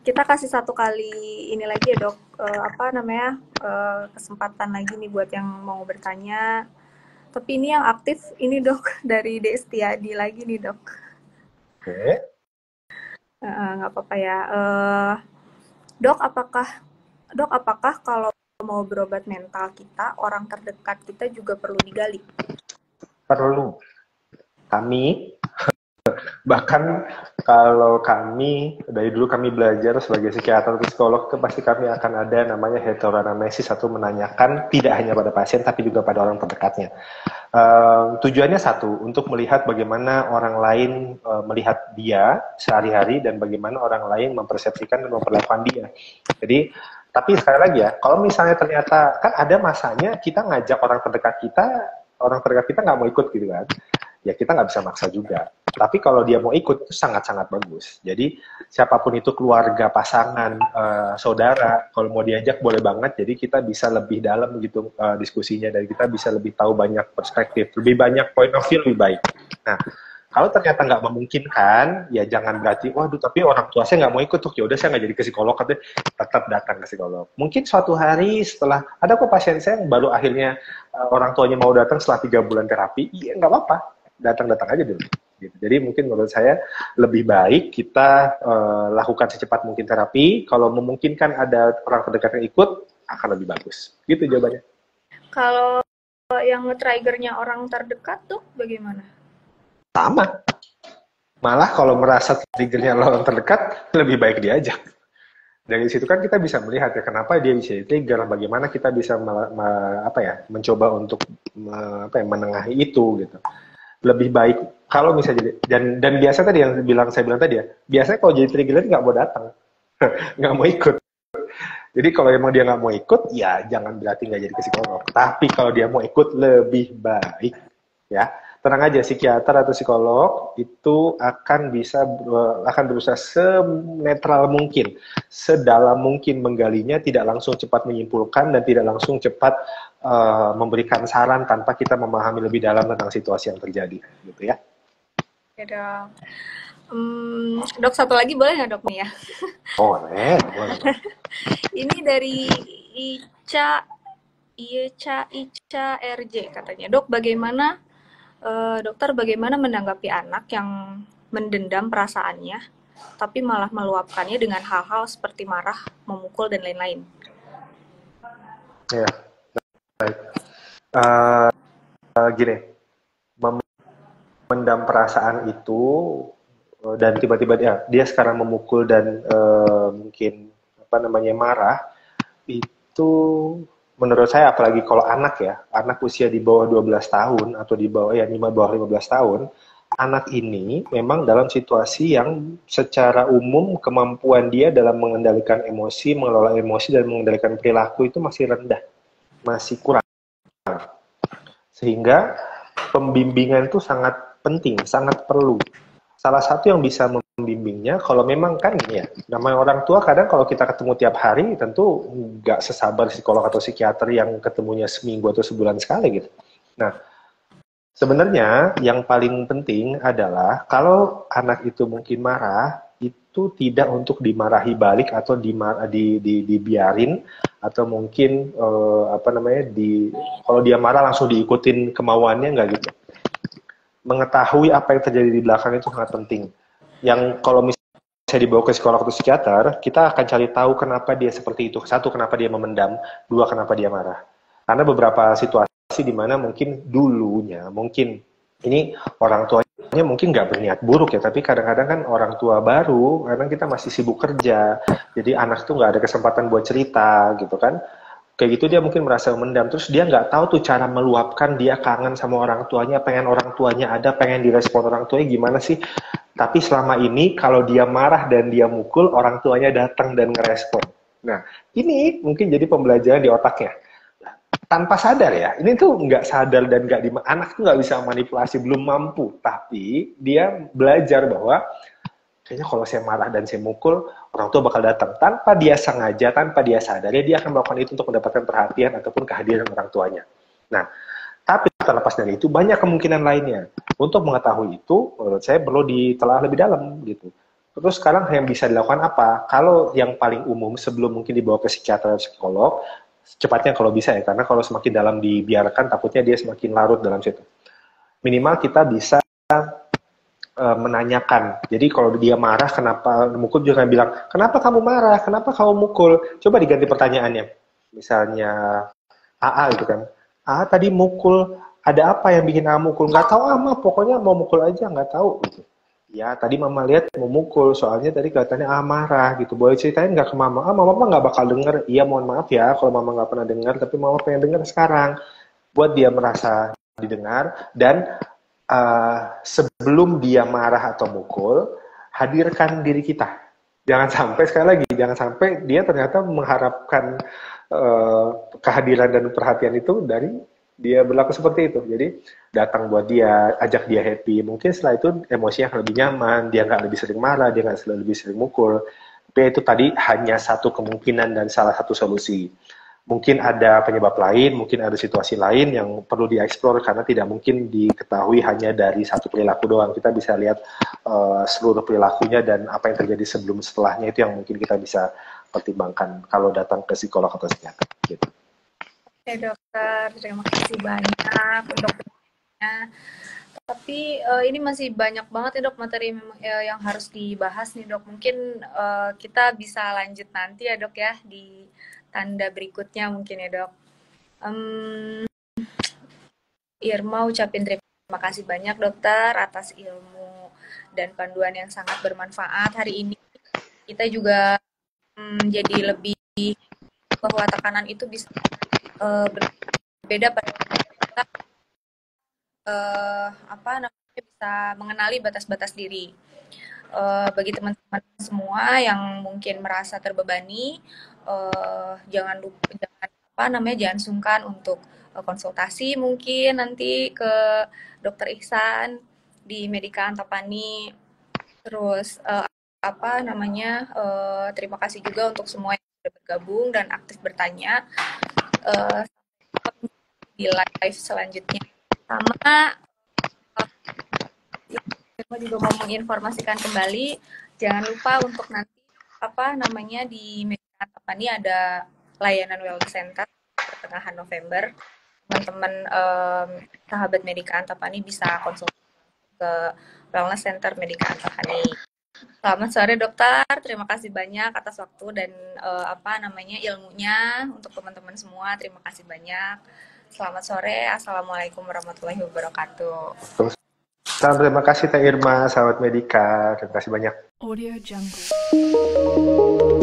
Kita kasih satu kali ini lagi ya, Dok. Kesempatan lagi nih buat yang mau bertanya. Tapi ini yang aktif ini, Dok, dari Destiadi lagi nih, Dok. Oke. Nggak apa-apa ya. Dok, apakah kalau mau berobat mental kita, orang terdekat kita juga perlu digali? Perlu. Kami bahkan kalau kami dari dulu kami belajar sebagai psikiater atau psikolog, itu pasti kami akan ada namanya heteroanamnesis, atau menanyakan tidak hanya pada pasien tapi juga pada orang terdekatnya. Tujuannya satu, untuk melihat bagaimana orang lain melihat dia sehari-hari dan bagaimana orang lain mempersepsikan dan memperlakukan dia. Jadi tapi sekali lagi ya, kalau misalnya ternyata kan ada masanya kita ngajak orang terdekat kita nggak mau ikut gitu kan, ya kita nggak bisa maksa juga. Tapi kalau dia mau ikut itu sangat-sangat bagus. Jadi siapapun itu, keluarga, pasangan, saudara, kalau mau diajak boleh banget. Jadi kita bisa lebih dalam gitu diskusinya, dan kita bisa lebih tahu banyak perspektif, lebih banyak point of view, lebih baik. Nah, kalau ternyata nggak memungkinkan, ya jangan berarti, waduh tapi orang tua saya nggak mau ikut tuh, ya udah saya nggak jadi ke psikolog, katanya tetap datang ke psikolog. Mungkin suatu hari setelah, ada kok pasien saya yang baru akhirnya orang tuanya mau datang setelah 3 bulan terapi, iya nggak apa-apa, datang-datang aja dulu. Gitu. Jadi mungkin menurut saya lebih baik kita lakukan secepat mungkin terapi. Kalau memungkinkan ada orang terdekat yang ikut, akan lebih bagus. Gitu jawabannya. Kalau yang nge-triggernya orang terdekat tuh bagaimana? Sama. Malah kalau merasa triggernya orang terdekat, lebih baik diajak. Dari situ kan kita bisa melihat ya kenapa dia bisa trigger, bagaimana kita bisa apa ya mencoba untuk menengahi itu gitu. Lebih baik kalau misalnya jadi dan biasa tadi yang saya bilang tadi ya, biasanya kalau jadi trigger nggak mau datang, nggak mau ikut. Jadi kalau emang dia nggak mau ikut, ya jangan berarti nggak jadi ke psikolog. Tapi kalau dia mau ikut, lebih baik ya tenang aja, psikiater atau psikolog itu akan berusaha senetral mungkin, sedalam mungkin menggalinya, tidak langsung cepat menyimpulkan dan tidak langsung cepat memberikan saran tanpa kita memahami lebih dalam tentang situasi yang terjadi, gitu ya. Ya dok. Dok, satu lagi boleh nggak dok nih ya? Boleh, boleh. Ini dari Ica RJ katanya, dok bagaimana dokter bagaimana menanggapi anak yang mendendam perasaannya tapi malah meluapkannya dengan hal-hal seperti marah, memukul dan lain-lain. Ya, baik. Gini, memendam perasaan itu dan tiba-tiba dia sekarang memukul dan mungkin marah, itu menurut saya, apalagi kalau anak usia di bawah 12 tahun atau di bawah 15 tahun, anak ini memang dalam situasi yang secara umum kemampuan dia dalam mengendalikan emosi, mengelola emosi dan mengendalikan perilaku itu masih rendah, masih kurang. Sehingga pembimbingan itu sangat penting, sangat perlu. Salah satu yang bisa membimbingnya, kalau memang kan ya, namanya orang tua kadang kalau kita ketemu tiap hari, tentu nggak sesabar psikolog atau psikiater yang ketemunya seminggu atau sebulan sekali gitu. Nah, sebenarnya yang paling penting adalah kalau anak itu mungkin marah, itu tidak untuk dimarahi balik atau dibiarin, atau mungkin kalau dia marah langsung diikutin kemauannya, nggak gitu. Mengetahui apa yang terjadi di belakang itu sangat penting. Yang kalau misalnya dibawa ke psikolog atau psikiater, kita akan cari tahu kenapa dia seperti itu. Satu, kenapa dia memendam. Dua, kenapa dia marah. Karena beberapa situasi di mana mungkin dulunya, mungkin ini orang tuanya mungkin nggak berniat buruk ya, tapi kadang-kadang kan orang tua baru, kadang kita masih sibuk kerja, jadi anak tuh nggak ada kesempatan buat cerita gitu kan. Kayak gitu dia mungkin merasa mendam, terus dia nggak tahu tuh cara meluapkan, dia kangen sama orang tuanya, pengen orang tuanya ada, pengen direspon orang tuanya gimana sih. Tapi selama ini kalau dia marah dan dia mukul, orang tuanya datang dan ngerespon. Nah, ini mungkin jadi pembelajaran di otaknya. Tanpa sadar ya, ini tuh nggak sadar dan anak tuh nggak bisa manipulasi, belum mampu. Tapi dia belajar bahwa kayaknya kalau saya marah dan saya mukul, orang tua bakal datang. Tanpa dia sengaja, tanpa dia sadar, ya dia akan melakukan itu untuk mendapatkan perhatian ataupun kehadiran orang tuanya. Nah, tapi terlepas dari itu, banyak kemungkinan lainnya. Untuk mengetahui itu, menurut saya perlu ditelaah lebih dalam gitu. Terus sekarang yang bisa dilakukan apa? Kalau yang paling umum sebelum mungkin dibawa ke psikiater atau psikolog, cepatnya kalau bisa ya, karena kalau semakin dalam dibiarkan, takutnya dia semakin larut dalam situ. Minimal kita bisa menanyakan. Jadi kalau dia marah, kenapa mukul, jangan bilang, kenapa kamu marah, kenapa kamu mukul. Coba diganti pertanyaannya. Misalnya, AA gitu kan. AA tadi mukul, ada apa yang bikin AA mukul? Nggak tahu, mah pokoknya mau mukul aja, nggak tahu. Gitu. Ya, tadi mama lihat mau mukul, soalnya tadi kelihatannya marah gitu. Boleh ceritain nggak ke mama? Mama nggak bakal denger. Iya, mohon maaf ya kalau mama nggak pernah dengar, tapi mama pengen dengar sekarang. Buat dia merasa didengar, dan sebelum dia marah atau mukul, hadirkan diri kita. Jangan sampai, sekali lagi, jangan sampai dia ternyata mengharapkan kehadiran dan perhatian itu dari dia berlaku seperti itu. Jadi datang buat dia, ajak dia happy. Mungkin setelah itu emosinya akan lebih nyaman, dia nggak lebih sering marah, dia nggak lebih sering mukul. Tapi itu tadi hanya satu kemungkinan dan salah satu solusi. Mungkin ada penyebab lain, mungkin ada situasi lain yang perlu dieksplor, karena tidak mungkin diketahui hanya dari satu perilaku doang. Kita bisa lihat seluruh perilakunya dan apa yang terjadi sebelum setelahnya, itu yang mungkin kita bisa pertimbangkan kalau datang ke psikolog atau psikiater. Gitu. Oke dokter, terima kasih banyak untuk penjelasannya. Tapi ini masih banyak banget ya dok materi yang harus dibahas nih dok. Mungkin kita bisa lanjut nanti ya dok ya di tanda berikutnya mungkin ya dok. Irma ucapin terima kasih banyak dokter atas ilmu dan panduan yang sangat bermanfaat hari ini. Kita juga jadi lebih bahwa tekanan itu bisa berbeda pada kita apa namanya bisa mengenali batas-batas diri. Bagi teman-teman semua yang mungkin merasa terbebani, jangan lupa jangan apa namanya jangan sungkan untuk konsultasi mungkin nanti ke Dokter Ihsan di Medika Antapani. Terus apa namanya terima kasih juga untuk semua yang sudah bergabung dan aktif bertanya. Uh, di live selanjutnya sama saya juga mau menginformasikan kembali, jangan lupa untuk nanti apa namanya di Medika Antapani ada layanan wellness center pertengahan November. Teman-teman sahabat Medika Antapani bisa konsultasi ke wellness center Medika Antapani. Selamat sore dokter, terima kasih banyak atas waktu dan apa namanya ilmunya untuk teman-teman semua. Terima kasih banyak. Selamat sore, assalamualaikum warahmatullahi wabarakatuh. Terima kasih Teh Irma, sahabat Medika. Terima kasih banyak. Audio Jungle.